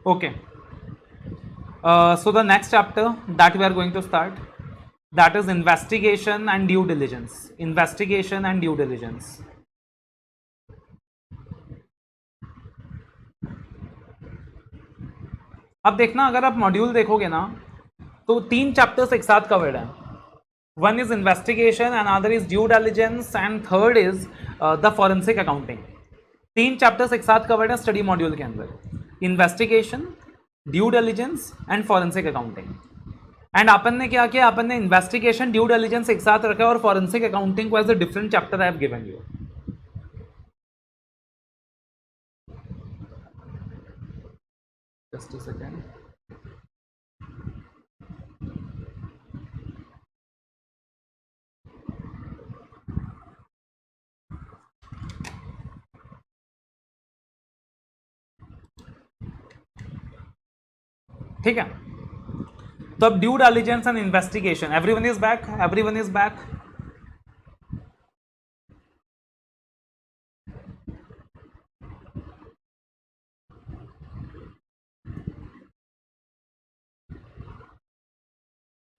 Okay. So the next chapter that we are going to start, that is investigation and due diligence. Investigation and due diligence. अब देखना, अगर आप module देखोगे ना तो 3 chapters एक साथ कवर्ड है. One is investigation, another is due diligence, and third is the forensic accounting. 3 chapters एक साथ कवर्ड है स्टडी मॉड्यूल के अंदर. Investigation, due diligence and forensic accounting. And अपन ने क्या किया, अपन ने इन्वेस्टिगेशन, ड्यू डिलिजेंस एक साथ रखा और फॉरेंसिक अकाउंटिंग को as a different chapter I have given you. Just a second. ठीक है, तो अब due diligence and investigation. Everyone is back, everyone is back.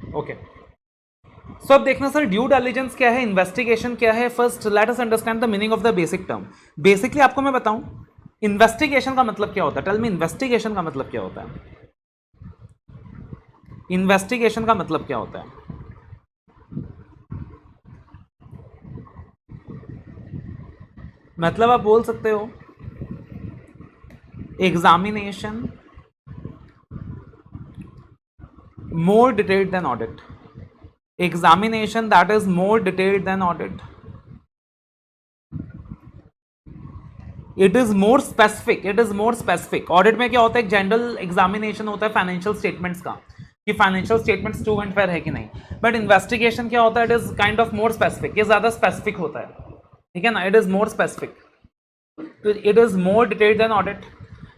Okay, so अब देखना सर, ड्यू डिलिजेंस क्या है, इन्वेस्टिगेशन क्या है. First let us understand the meaning of the basic term. Basically आपको मैं बताऊं इन्वेस्टिगेशन का मतलब क्या होता है. टेल मी, इन्वेस्टिगेशन का मतलब क्या होता है. इन्वेस्टिगेशन का मतलब क्या होता है. मतलब आप बोल सकते हो examination more detailed than audit. Examination that is more detailed than audit. It is more specific. It is more specific. Audit में क्या होता है, एक जनरल एग्जामिनेशन होता है फाइनेंशियल स्टेटमेंट्स का कि financial statements true and fair है कि नहीं. बट इन्वेस्टिगेशन क्या होता है, it is kind of more specific. ये ज्यादा स्पेसिफिक होता है. ठीक है ना, it is more specific. It is more detailed than audit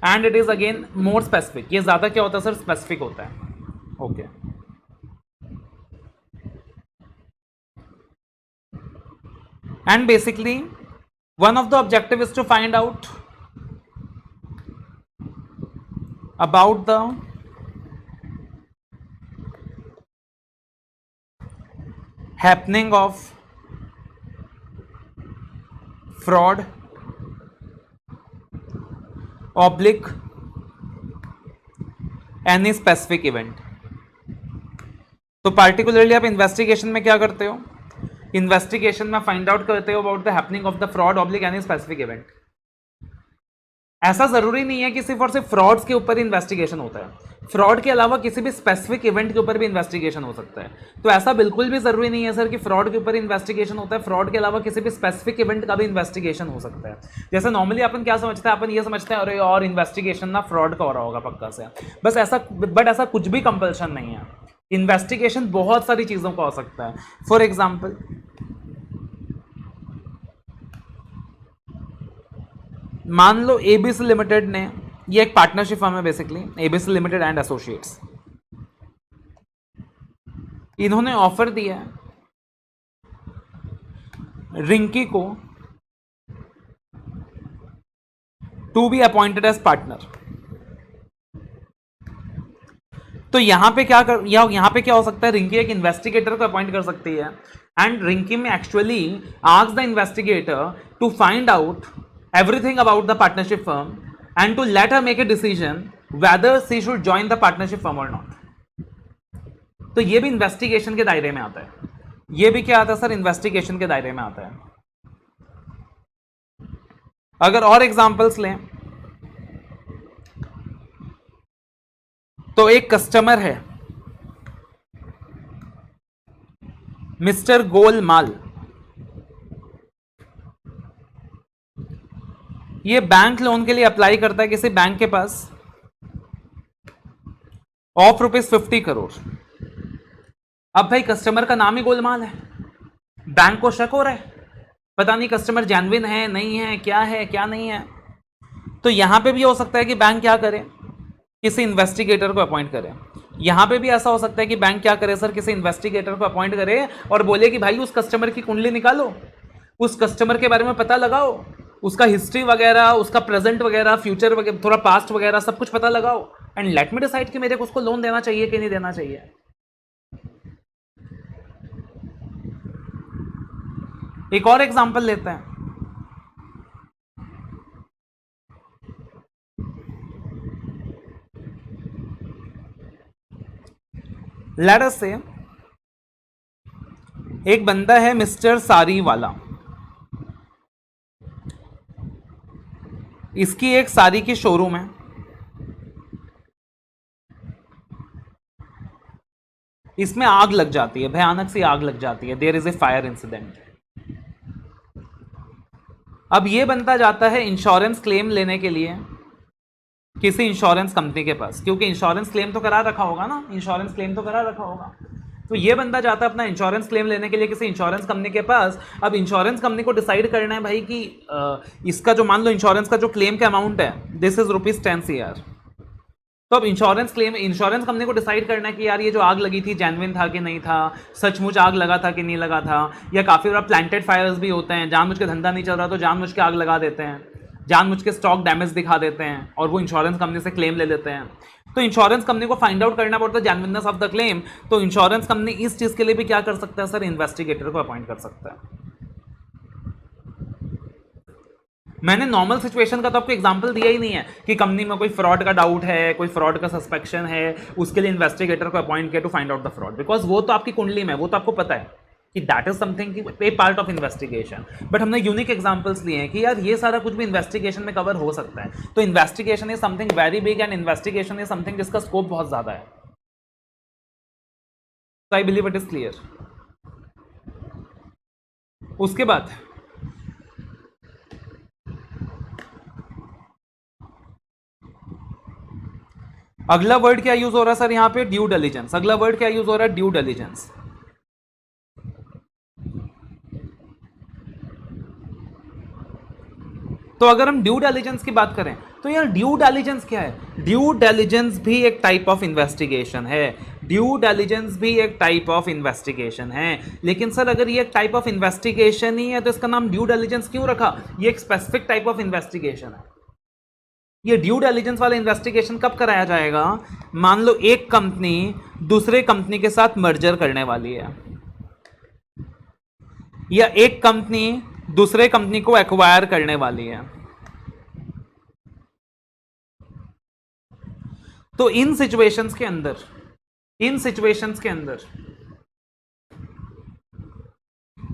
and it is again more specific. ये ज्यादा क्या होता है सर, स्पेसिफिक होता है. Okay. And basically, one of the objective is to find out about the happening of fraud, oblique any specific event. तो particularly आप investigation में क्या करते हो, इन्वेस्टिगेशन में फाइंड आउट करते हो about the happening of the fraud oblique any specific event. ऐसा जरूरी नहीं है कि सिर्फ और सिर्फ फ्रॉड्स के ऊपर इन्वेस्टिगेशन होता है. फ्रॉड के अलावा किसी भी स्पेसिफिक इवेंट के ऊपर भी इन्वेस्टिगेशन हो सकता है. तो ऐसा बिल्कुल भी जरूरी नहीं है सर कि फ्रॉड के ऊपर इन्वेस्टिगेशन होता है. फ्रॉड के अलावा किसी भी स्पेसिफिक इवेंट का भी इन्वेस्टिगेशन हो सकता है. जैसे नॉर्मली अपन क्या समझते हैं, अपन ये समझते हैं अरे और इन्वेस्टिगेशन ना फ्रॉड का हो रहा होगा पक्का से. बस ऐसा, बट ऐसा कुछ भी कंपल्शन नहीं है. इन्वेस्टिगेशन बहुत सारी चीजों का हो सकता है. फॉर एग्जाम्पल, मान लो एबीसी लिमिटेड ने, ये एक पार्टनरशिप फर्म है basically, ABC limited and associates. इन्होंने ऑफर दिया है रिंकी को to be appointed as partner. तो यहां पे क्या हो सकता है, रिंकी एक इन्वेस्टिगेटर को अपॉइंट कर सकती है एंड रिंकी में actually ask the investigator to find out everything about the partnership firm and to let her make a decision whether she should join the partnership firm or not. तो ये भी investigation के दायरे में आता है. ये भी क्या आता है सर, इन्वेस्टिगेशन के दायरे में आता है. अगर और एग्जांपल्स लें तो एक कस्टमर है मिस्टर गोलमाल. ये बैंक लोन के लिए अप्लाई करता है किसी बैंक के पास ऑफ ₹50 करोड़. अब भाई कस्टमर का नाम ही गोलमाल है, बैंक को शक हो रहा है, पता नहीं कस्टमर जेन्युइन है नहीं है, क्या नहीं है. तो यहां पे भी हो सकता है कि बैंक क्या करे, किसी इन्वेस्टिगेटर को अपॉइंट करे. यहां पे भी ऐसा हो सकता है कि बैंक क्या करे सर, किसी इन्वेस्टिगेटर को अपॉइंट करे और बोले कि भाई उस कस्टमर की कुंडली निकालो, उस कस्टमर के बारे में पता लगाओ उसका हिस्ट्री वगैरह, उसका प्रेजेंट वगैरह, फ्यूचर वगैरह, थोड़ा पास्ट वगैरह सब कुछ पता लगाओ एंड लेट मी डिसाइड कि मेरे को उसको लोन देना चाहिए कि नहीं देना चाहिए. एक और एग्जांपल लेते हैं. लेट अस से एक बंदा है मिस्टर सारी वाला. इसकी एक सारी की शोरूम है. इसमें आग लग जाती है, भयानक सी आग लग जाती है. There is a fire incident. अब ये बंदा जाता है इंश्योरेंस क्लेम लेने के लिए किसी इंश्योरेंस कंपनी के पास, क्योंकि इंश्योरेंस क्लेम तो करा रखा होगा ना, इंश्योरेंस क्लेम तो करा रखा होगा. तो ये बंदा जाता है अपना इंश्योरेंस क्लेम लेने के लिए किसी इंश्योरेंस कंपनी के पास. अब इंश्योरेंस कंपनी को डिसाइड करना है भाई कि इसका जो, मान लो इंश्योरेंस का जो क्लेम का अमाउंट है दिस इज ₹10 CR. तो अब इंश्योरेंस कंपनी को डिसाइड करना है कि यार ये जो आग लगी थी जेन्युइन था कि नहीं था, सचमुच आग लगा था कि नहीं लगा था, या काफ़ी बार प्लांटेड फायर्स भी होते हैं, जानबूझ के धंधा नहीं चल रहा तो जानबूझ के आग लगा देते हैं, जानबूझ के स्टॉक डैमेज दिखा देते हैं और वो इंश्योरेंस कंपनी से क्लेम ले लेते हैं. तो इंश्योरेंस कंपनी को फाइंड आउट करना पड़ता है जेन्युइननेस ऑफ द क्लेम. तो इंश्योरेंस कंपनी इस चीज़ के लिए भी क्या कर सकता है सर, इन्वेस्टिगेटर को अपॉइंट कर सकता है. मैंने नॉर्मल सिचुएशन का तो आपको एग्जांपल दिया ही नहीं है कि कंपनी में कोई फ्रॉड का डाउट है, कोई फ्रॉड का सस्पेक्शन है, उसके लिए इन्वेस्टिगेटर को अपॉइंट किया to find out the fraud, because वो तो आपकी कुंडली में, वो तो आपको पता है कि that is something A part of investigation. But हमने यूनिक एग्जांपल्स लिए हैं कि यार ये सारा कुछ भी इन्वेस्टिगेशन में कवर हो सकता है. तो investigation is something very big and investigation is something जिसका स्कोप बहुत ज्यादा है. I believe it is clear. उसके बाद अगला वर्ड क्या यूज हो रहा है सर यहाँ पे, ड्यू डिलिजेंस. अगला वर्ड क्या यूज हो रहा है, ड्यू डिलिजेंस. तो अगर हम ड्यू डिलिजेंस की बात करें तो यार ड्यू डिलिजेंस क्या है, ड्यू डिलिजेंस भी एक टाइप ऑफ इन्वेस्टिगेशन है. ड्यू डिलिजेंस भी एक टाइप ऑफ इन्वेस्टिगेशन है. लेकिन सर अगर ये एक टाइप ऑफ इन्वेस्टिगेशन ही है तो इसका नाम ड्यू डिलिजेंस क्यों रखा, ये एक स्पेसिफिक टाइप ऑफ इन्वेस्टिगेशन है. ये ड्यू डिलिजेंस वाला इन्वेस्टिगेशन कब कराया जाएगा, मान लो एक कंपनी दूसरे कंपनी के साथ मर्जर करने वाली है, या एक कंपनी दूसरे कंपनी को एक्वायर करने वाली है. तो इन सिचुएशंस के अंदर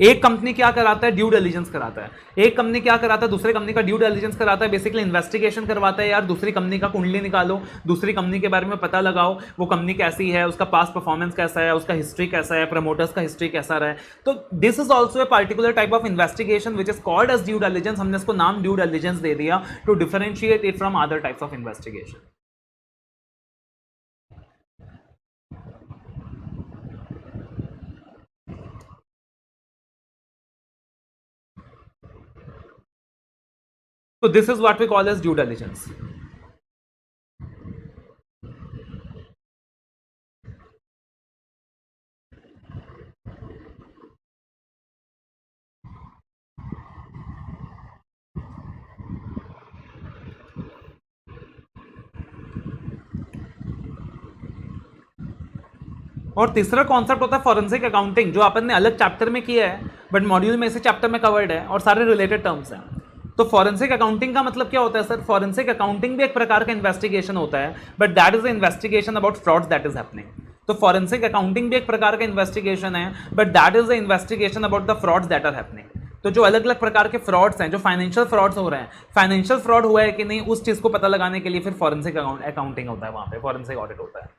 एक कंपनी क्या कराता है, ड्यू डिलिजेंस कराता है. एक कंपनी क्या कराता है, दूसरे कंपनी का ड्यू डिलिजेंस कराता है. बेसिकली इन्वेस्टिगेशन करवाता है, यार दूसरी कंपनी का कुंडली निकालो, दूसरी कंपनी के बारे में पता लगाओ, वो कंपनी कैसी है, उसका पास्ट परफॉर्मेंस कैसा है, उसका हिस्ट्री कैसा है, प्रमोटर्स का हिस्ट्री कैसा रहा है. तो this is also a particular type of investigation which is called as due diligence. हमने इसको नाम ड्यू डिलिजेंस दे दिया to differentiate it from other types of investigation. So this is what we call as due diligence. और तीसरा concept होता है forensic accounting, जो अपन ने अलग चैप्टर में किया है बट मॉड्यूल में इसी चैप्टर में कवर्ड है और सारे रिलेटेड टर्म्स हैं. तो फॉरेंसिक अकाउंटिंग का मतलब क्या होता है सर, फॉरेंसिक अकाउंटिंग भी एक प्रकार का इन्वेस्टिगेशन होता है but that is the investigation about frauds that is happening. तो फॉरेंसिक अकाउंटिंग भी एक प्रकार का इन्वेस्टिगेशन है but that is the investigation about the frauds that are happening. तो जो अलग अलग प्रकार के फ्रॉड्स हैं, जो फाइनेंशियल फ्रॉड्स हो रहे हैं, फाइनेंशियल फ्रॉड हुआ है कि नहीं उस चीज को पता लगाने के लिए फिर फॉरेंसिक अकाउंटिंग होता है, वहां पे फॉरेंसिक ऑडिट होता है.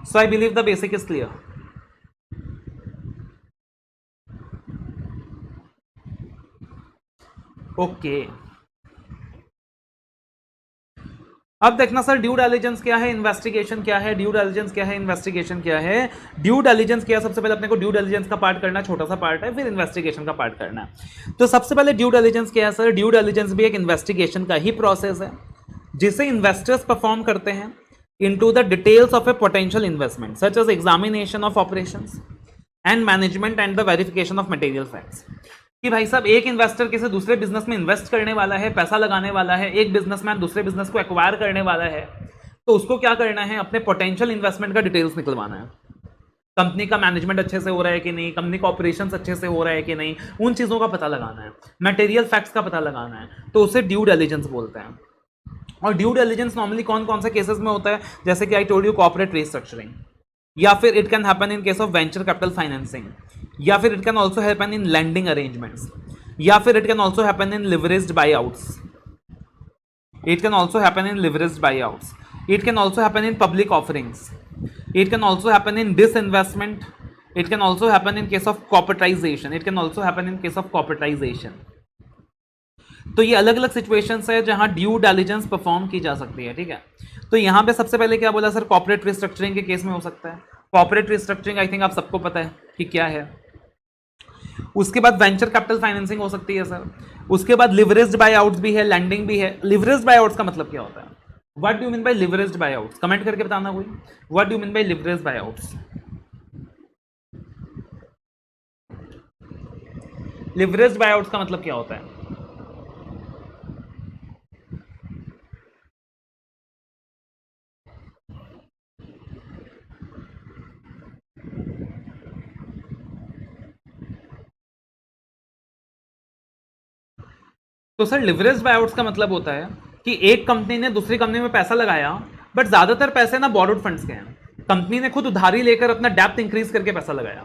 So I believe the basic is clear. Okay. अब देखना सर ड्यू डिलिजेंस क्या है, इन्वेस्टिगेशन क्या है, ड्यू डिलिजेंस क्या है, इन्वेस्टिगेशन क्या है. ड्यू डिलिजेंस क्या है, सबसे पहले अपने को ड्यू डिलिजेंस का पार्ट करना, छोटा सा पार्ट है, फिर इन्वेस्टिगेशन का पार्ट करना है. तो सबसे पहले ड्यू डिलिजेंस क्या है सर, ड्यू डिलिजेंस भी एक इन्वेस्टिगेशन का ही प्रोसेस है जिसे इन्वेस्टर्स परफॉर्म करते हैं into the details of a potential investment such as examination of operations, and management and the verification of material facts. कि भाई साहब एक इन्वेस्टर किसी दूसरे बिजनेस में इन्वेस्ट करने वाला है, पैसा लगाने वाला है, एक बिजनेसमैन दूसरे बिजनेस को एक्वायर करने वाला है, तो उसको क्या करना है, अपने पोटेंशियल इन्वेस्टमेंट का डिटेल्स निकलवाना है। कंपनी का मैनेजमेंट अच्छे से हो रहा है कि नहीं, कंपनी का ऑपरेशंस अच्छे से हो रहा है कि नहीं, उन चीज़ों का पता लगाना है, मटेरियल फैक्ट्स का पता लगाना है, तो उसे ड्यू डिलिजेंस बोलते हैं। और ड्यू डिलिजेंस नॉर्मली कौन कौन से केसेस में होता है, जैसे कि I told you corporate restructuring, या फिर it can happen in case of venture capital financing, या फिर it can also happen in lending arrangements, या फिर it can also happen in leveraged buyouts, it can also happen in leveraged buyouts, it can also happen in public offerings, it can also happen in disinvestment, it can also happen in case of corporatization, it can also happen in case of corporatization। तो ये अलग अलग situations है जहां due diligence perform की जा सकती है, ठीक है। तो यहां पे सबसे पहले क्या बोला सर, कॉर्पोरेट रिस्ट्रक्चरिंग के केस में हो सकता है। कॉर्पोरेट रिस्ट्रक्चरिंग आई थिंक आप सबको पता है कि क्या है। उसके बाद वेंचर कैपिटल फाइनेंसिंग हो सकती है सर। उसके बाद लिवरेज्ड बाय आउट्स भी है, लैंडिंग भी है। लिवरेज्ड बाय आउट्स का मतलब क्या होता है, what do you mean by leveraged buyouts, comment करके बताना कोई, what do you mean by leveraged buyouts. Leveraged buyouts का मतलब क्या होता है, तो सर लिवरेज्ड बाय आउट्स का मतलब होता है कि एक कंपनी ने दूसरी कंपनी में पैसा लगाया, बट ज्यादातर पैसे ना बोरोड फंड्स के हैं। कंपनी ने खुद उधारी लेकर अपना डेप्थ इंक्रीज करके पैसा लगाया।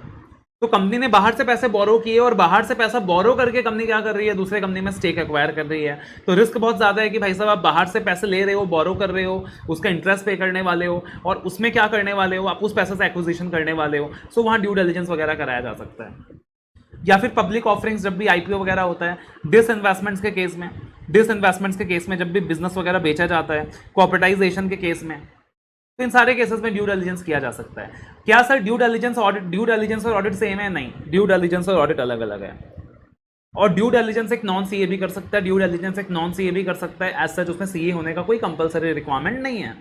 तो कंपनी ने बाहर से पैसे बोरो किए और बाहर से पैसा बोरो करके कंपनी क्या कर रही है, दूसरे कंपनी में स्टेक एक्वायर कर रही है। तो रिस्क बहुत ज्यादा है कि भाई साहब आप बाहर से पैसे ले रहे हो, बोरो कर रहे हो, उसका इंटरेस्ट पे करने वाले हो, और उसमें क्या करने वाले हो, आप उस पैसे से एक्विजिशन करने वाले हो। सो वहां ड्यू डिलिजेंस वगैरह कराया जा सकता है। या फिर पब्लिक ऑफरिंग्स, जब भी आईपीओ वगैरह होता है, डिसइन्वेस्टमेंट्स के केस में, डिसइन्वेस्टमेंट्स के केस में जब भी बिजनेस वगैरह बेचा जाता है, कॉर्पोरेटाइजेशन के केस में, तो इन सारे केसेस में ड्यू डिलिजेंस किया जा सकता है। क्या sir due diligence audit, due diligence और ऑडिट सेम है? नहीं, ड्यू डिलिजेंस और ऑडिट अलग अलग है। और ड्यू डिलिजेंस एक नॉन सीए भी कर सकता है, ड्यू डिलिजेंस एक नॉन सीए भी कर सकता है। एज सच उसमें सीए होने का कोई कंपलसरी रिक्वायरमेंट नहीं है।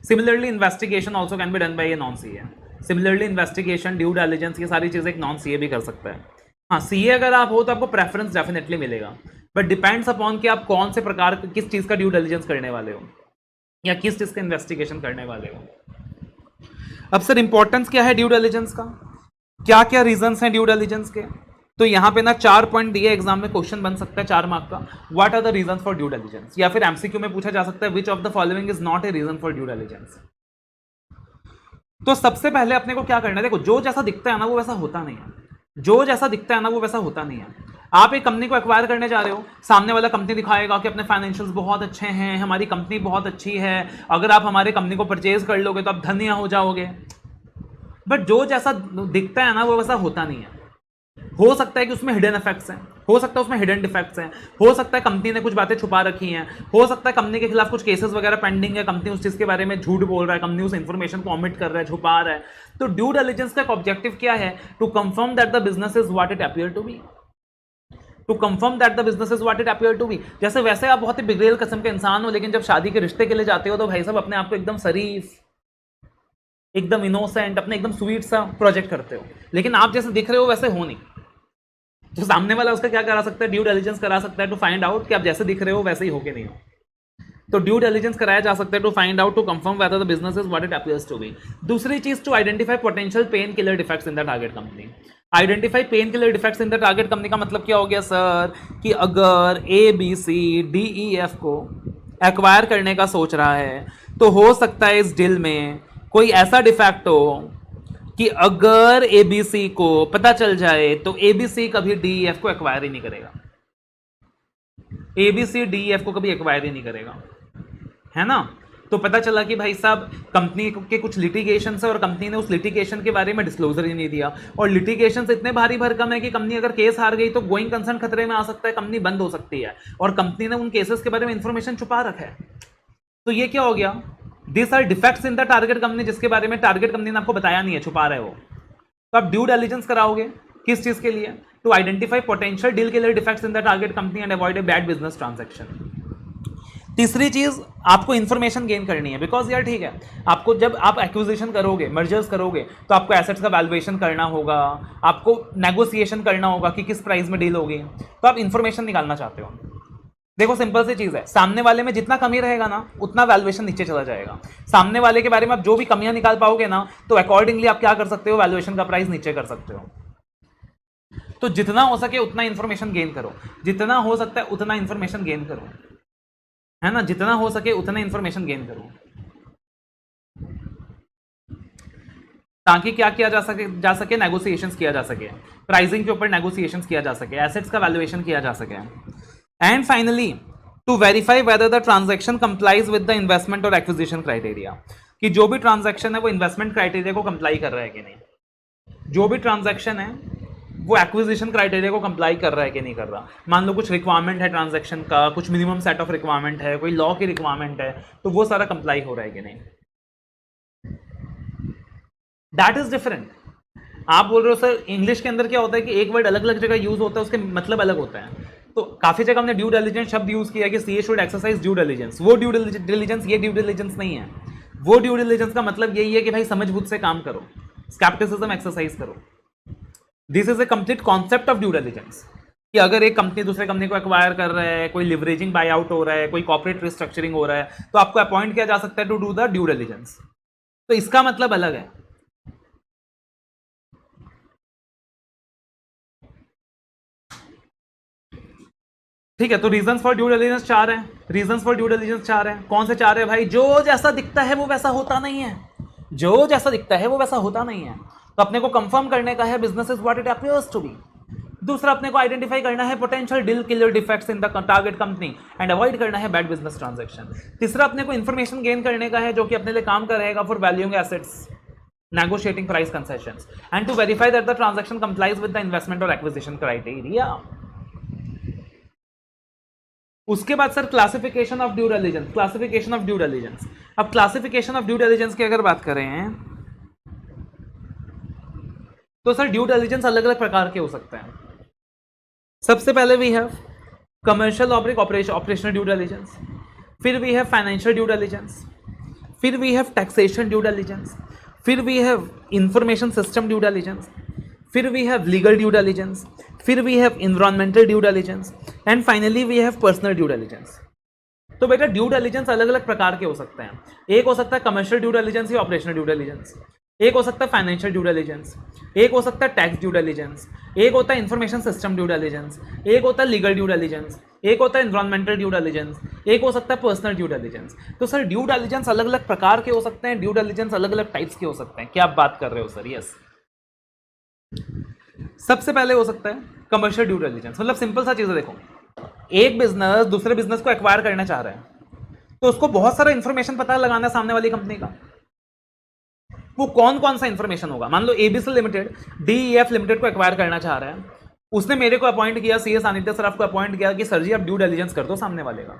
Similarly investigation also can be done by a non CA. Similarly investigation, due diligence, ये सारी चीजें एक नॉन सीए भी कर सकता है। हाँ, सीए अगर आप हो तो आपको प्रेफरेंस डेफिनेटली मिलेगा, बट डिपेंड्स अपॉन कि आप कौन से प्रकार, किस चीज का ड्यू डिलिजेंस करने वाले हो या किस चीज का इन्वेस्टिगेशन करने वाले हो। अब सर इंपॉर्टेंस क्या है ड्यू डिलिजेंस का, क्या क्या रीजंस हैं ड्यू डिलिजेंस के। तो यहाँ पे ना 4 पॉइंट दिए, एग्जाम में क्वेश्चन बन सकता है 4 मार्क का, what are the reasons for due diligence, या फिर एमसीक्यू में पूछा जा सकता है which of the following is not a reason for due diligence. तो सबसे पहले अपने को क्या करना है, देखो जो जैसा दिखता है ना वो वैसा होता नहीं है, जो जैसा दिखता है ना वो वैसा होता नहीं है। आप एक कंपनी को एक्वायर करने जा रहे हो, सामने वाला कंपनी दिखाएगा कि अपने फाइनेंशियल्स बहुत अच्छे हैं, हमारी कंपनी बहुत अच्छी है, अगर आप हमारे कंपनी को परचेज कर लोगे तो आप धनिया हो जाओगे। बट जो जैसा दिखता है ना वो वैसा होता नहीं है। हो सकता है कि उसमें हिडन इफेक्ट्स हैं, हो सकता है उसमें हिडन डिफेक्ट्स हैं, हो सकता है कंपनी ने कुछ बातें छुपा रखी हैं, हो सकता है कंपनी के खिलाफ कुछ केसेस वगैरह पेंडिंग है, कंपनी उस चीज के बारे में झूठ बोल रहा है, कंपनी उस इंफॉर्मेशन को ओमिट कर रहा है, छुपा रहा है। तो ड्यू डिलिजेंस का ऑब्जेक्टिव क्या है, to confirm that the business is what it appear to be, to confirm that the business is what it appear to be. जैसे वैसे आप बहुत ही बिगड़ेल किस्म के इंसान हो, लेकिन जब शादी के रिश्ते के लिए जाते हो तो भाई साहब अपने आप को एकदम शरीफ, एकदम इनोसेंट, अपने एकदम स्वीट सा प्रोजेक्ट करते हो, लेकिन आप जैसे दिख रहे हो वैसे हो नहीं। तो सामने वाला उसका क्या करा सकता है, ड्यू डिलिजेंस करा सकता है टू फाइंड आउट कि आप जैसे दिख रहे हो वैसे ही हो कि नहीं हो। तो ड्यू डिलिजेंस कराया जा सकता है to find out, to confirm whether the business is what it appears to be. दूसरी चीज, to identify potential pain killer defects in the target company. Identify pain killer defects in the target company का मतलब क्या हो गया sir, कि अगर ABCDEF को एक्वायर करने का सोच रहा है तो हो सकता है इस डील में कोई ऐसा डिफेक्ट हो कि अगर ABC को पता चल जाए तो ABC कभी DEF को एक्वायर ही नहीं करेगा, ABC DEF को कभी एक्वायर ही नहीं करेगा, है ना। तो पता चला कि भाई साहब कंपनी के कुछ लिटिगेशन है और कंपनी ने उस लिटिगेशन के बारे में डिस्क्लोजर ही नहीं दिया, और लिटिगेशन इतने भारी भरकम है कि कंपनी अगर केस हार गई तो गोइंग कंसर्न खतरे में आ सकता है, कंपनी बंद हो सकती है, और कंपनी ने उन केसेस के बारे में इंफॉर्मेशन छुपा रखा है। तो ये क्या हो गया, this are defects in the target company, जिसके बारे में टारगेट कंपनी ने आपको बताया नहीं है, छुपा रहे हो। तो आप ड्यू डिलिजेंस कराओगे किस चीज के लिए, to identify potential deal killer defects in the target company and avoid a bad business transaction. तीसरी चीज, आपको इंफॉर्मेशन गेन करनी है, बिकॉज यार ठीक है, आपको जब आप एक्विजिशन करोगे, मर्जर्स करोगे, तो आपको एसेट्स का वैल्यूएशन करना होगा, आपको नेगोशिएशन करना होगा कि किस प्राइस में डील होगी, तो आप इंफॉर्मेशन निकालना चाहते हो। देखो सिंपल सी चीज है, सामने वाले में जितना कमी रहेगा ना उतना वैल्यूएशन नीचे चला जाएगा। सामने वाले के बारे में आप जो भी कमियां निकाल पाओगे ना, तो अकॉर्डिंगली आप क्या कर सकते हो, वैल्यूएशन का प्राइस नीचे कर सकते हो। तो जितना हो सके उतना इंफॉर्मेशन गेन करो, जितना हो सकता है उतना इंफॉर्मेशन गेन करो, है ना, जितना हो सके उतना इंफॉर्मेशन गेन करो, ताकि क्या किया जा सके नेगोशिएशंस किया जा सके, प्राइसिंग के ऊपर नेगोशिएशंस किया जा सके, एसेट्स का वैल्यूएशन किया जा सके। And finally to verify whether the transaction complies with the investment और एक्विजिशन क्राइटेरिया, कि जो भी ट्रांजैक्शन है वो इन्वेस्टमेंट क्राइटेरिया को कंप्लाई कर रहा है कि नहीं, जो भी ट्रांजैक्शन है वो एक्विजिशन क्राइटेरिया को कंप्लाई कर रहा है कि नहीं कर रहा। मान लो कुछ रिक्वायरमेंट है ट्रांजैक्शन का, कुछ मिनिमम सेट ऑफ रिक्वायरमेंट है, कोई लॉ की रिक्वायरमेंट है, तो वो सारा कंप्लाई हो रहा है कि नहीं। That is different. आप बोल रहे हो सर इंग्लिश के अंदर क्या होता है कि एक वर्ड अलग अलग जगह यूज होता है, उसके मतलब अलग होता है। तो काफी जगह हमने ड्यू डिलिजेंस शब्द यूज किया कि CA should exercise due diligence, वो ड्यू डिलिजेंस ये ड्यू डिलिजेंस नहीं है। वो ड्यू डिलिजेंस का मतलब यही है कि भाई समझ बुझ से काम करो, स्केप्टिसिज्म एक्सरसाइज करो। This is a complete concept of due diligence, कि अगर एक कंपनी दूसरे कंपनी को एक्वायर कर रहा है, कोई लिवरेजिंग बाय आउट हो रहा है, कोई कॉर्पोरेट रिस्ट्रक्चरिंग हो रहा है, तो आपको अपॉइंट किया जा सकता है to do the due diligence. तो इसका मतलब अलग है। ठीक है, तो रीजंस फॉर ड्यू डिलिजेंस 4 है, रीजंस फॉर ड्यू डिलिजेंस 4 है। कौन से 4 है भाई? जो जैसा दिखता है वो वैसा होता नहीं है, जो जैसा दिखता है वो वैसा होता नहीं है। तो अपने को कंफर्म करने का है business is what it appears to be. दूसरा अपने को आइडेंटिफाई करना है potential deal killer defects in the target company and avoid करना है बैड बिजनेस ट्रांजैक्शन। तीसरा अपने को इंफॉर्मेशन गेन करने का है जो कि अपने लिए काम करेगा for valuing assets, negotiating price concessions and to verify that the transaction complies with the investment or acquisition criteria। उसके बाद sir classification of due diligence, classification of due diligence. अब क्लासिफिकेशन ऑफ ड्यू डिलिजेंस की अगर बात करें तो sir due diligence अलग अलग प्रकार के हो सकते हैं। सबसे पहले we have commercial operational due diligence, फिर we have financial due diligence, फिर we have taxation due diligence, फिर we have information system due diligence, फिर we have legal due diligence, फिर we have environmental due diligence and finally we have personal due diligence. तो बेटा due diligence अलग अलग प्रकार के हो सकते हैं। एक हो सकता है कमर्शियल ड्यू डिलिजेंस या ऑपरेशनल ड्यू डिलिजेंस, एक हो सकता है फाइनेंशियल ड्यू डिलिजेंस, एक हो सकता है टैक्स ड्यू डिलिजेंस, एक होता है इंफॉर्मेशन सिस्टम ड्यू डिलिजेंस, एक होता है लीगल ड्यू डिलिजेंस, एक होता है एनवायरमेंटल ड्यू डिलिजेंस, एक हो सकता है पर्सनल ड्यू डिलिजेंस। तो सर ड्यू डिलिजेंस अलग अलग प्रकार के हो सकते हैं, ड्यू डिलिजेंस अलग अलग टाइप्स के हो सकते हैं। क्या आप बात कर रहे हो सर? यस। सबसे पहले हो सकता है कमर्शियल ड्यू डिलिजेंस। मतलब सिंपल सा चीज है, देखो एक बिजनेस दूसरे बिजनेस को एक्वायर करना चाह रहा है तो उसको बहुत सारा इंफॉर्मेशन पता लगाना है सामने वाली कंपनी का। वो कौन कौन सा इंफॉर्मेशन होगा? मान लो एबीसी लिमिटेड डीईएफ लिमिटेड को एक्वायर करना चाह रहा है, उसने मेरे को अपॉइंट किया, सीए सानिध्य सर आपको अपॉइंट किया कि सर जी आप ड्यू डिलिजेंस कर दो सामने वाले का।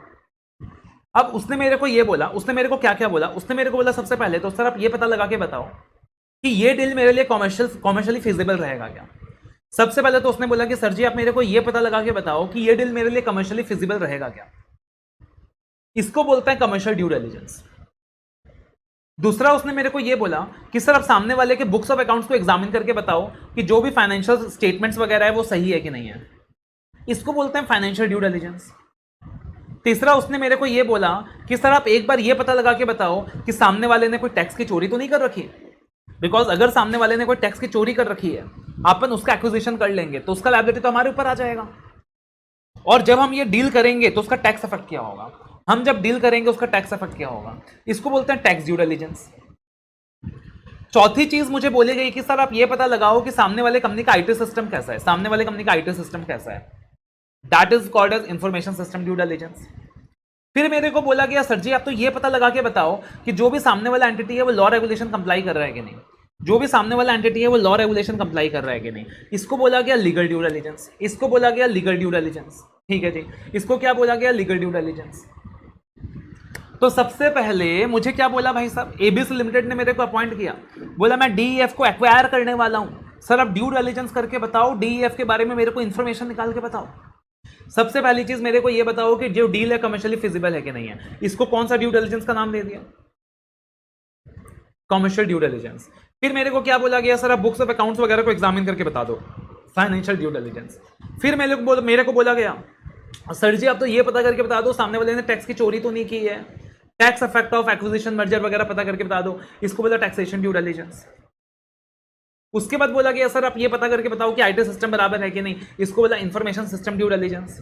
अब उसने मेरे को ये बोला, उसने मेरे को क्या क्या बोला? उसने मेरे को बोला सबसे पहले तो सर आप ये पता लगा के बताओ कि ये डील मेरे लिए कॉमर्शियली फिजिबल रहेगा क्या। सबसे पहले तो उसने बोला कि सर जी आप मेरे को ये पता लगा के बताओ कि ये डील मेरे लिए कमर्शियली फिजिबल रहेगा क्या। इसको बोलते हैं कमर्शियल ड्यू डिलिजेंस। दूसरा उसने मेरे को ये बोला कि सर आप सामने वाले के बुक्स ऑफ अकाउंट्स को एग्जामिन करके बताओ कि जो भी फाइनेंशियल स्टेटमेंट्स वगैरह है वो सही है कि नहीं है। इसको बोलते हैं फाइनेंशियल ड्यू डिलिजेंस। तीसरा उसने मेरे को ये बोला कि सर आप एक बार ये पता लगा के बताओ कि सामने वाले ने कोई टैक्स की चोरी तो नहीं कर रखी है। बिकॉज अगर सामने वाले ने कोई टैक्स की चोरी कर रखी है, अपन उसका एक्विजिशन कर लेंगे तो उसका लायबिलिटी तो हमारे ऊपर आ जाएगा, और जब हम ये डील करेंगे तो उसका टैक्स इफेक्ट क्या होगा, हम जब डील करेंगे उसका टैक्स इफेक्ट क्या होगा। इसको बोलते हैं टैक्स ड्यू डिलिजेंस। चौथी चीज मुझे बोली गई कि सर आप ये पता लगाओ कि सामने वाले कंपनी का आईटी सिस्टम कैसा है, सामने वाले कंपनी का आईटी सिस्टम कैसा है। That is called as information system due diligence. फिर मेरे को बोला गया सर जी आप तो ये पता लगा के बताओ कि जो भी सामने वाला एंटिटी है वो लॉ रेगुलेशन कंप्लाई कर रहा है कि नहीं, जो भी सामने वाला एंटिटी है वो लॉ रेगुलेशन कंप्लाई कर रहा है कि नहीं। इसको बोला गया लीगल ड्यू डिलिजेंस। इसको बोला गया लीगल ड्यू डिलिजेंस। ठीक है जी, इसको क्या बोला गया? Legal due diligence. तो सबसे पहले मुझे क्या बोला भाई साहब, एबीसी लिमिटेड ने मेरे को अपॉइंट किया, बोला मैं डीईएफ को एक्वायर करने वाला हूं, सर आप ड्यू डिलिजेंस करके बताओ, डीईएफ के बारे में मेरे को इंफॉर्मेशन निकाल के बताओ। सबसे पहली चीज मेरे को ये बताओ कि जो डील है कमर्शियली फिजिबल है कि नहीं है। इसको कौन सा ड्यू डिलिजेंस का नाम दे दिया? Commercial due diligence. फिर मेरे को क्या बोला गया, सर आप बुक्स ऑफ अकाउंट्स वगैरह को एग्जामिन करके बता दो, फाइनेंशियल ड्यू डिलिजेंस। फिर मेरे को बोला गया, सर जी आप तो ये पता करके बता दो सामने वाले ने टैक्स की चोरी तो नहीं की है, tax effect of acquisition merger वगैरह पता करके बता दो, इसको बोला टैक्सेशन ड्यू डिलिजेंस। उसके बाद बोला गया, सर आप ये पता करके बताओ कि आईटी सिस्टम बराबर है कि नहीं, इसको बोला इंफॉर्मेशन सिस्टम ड्यू डिलिजेंस।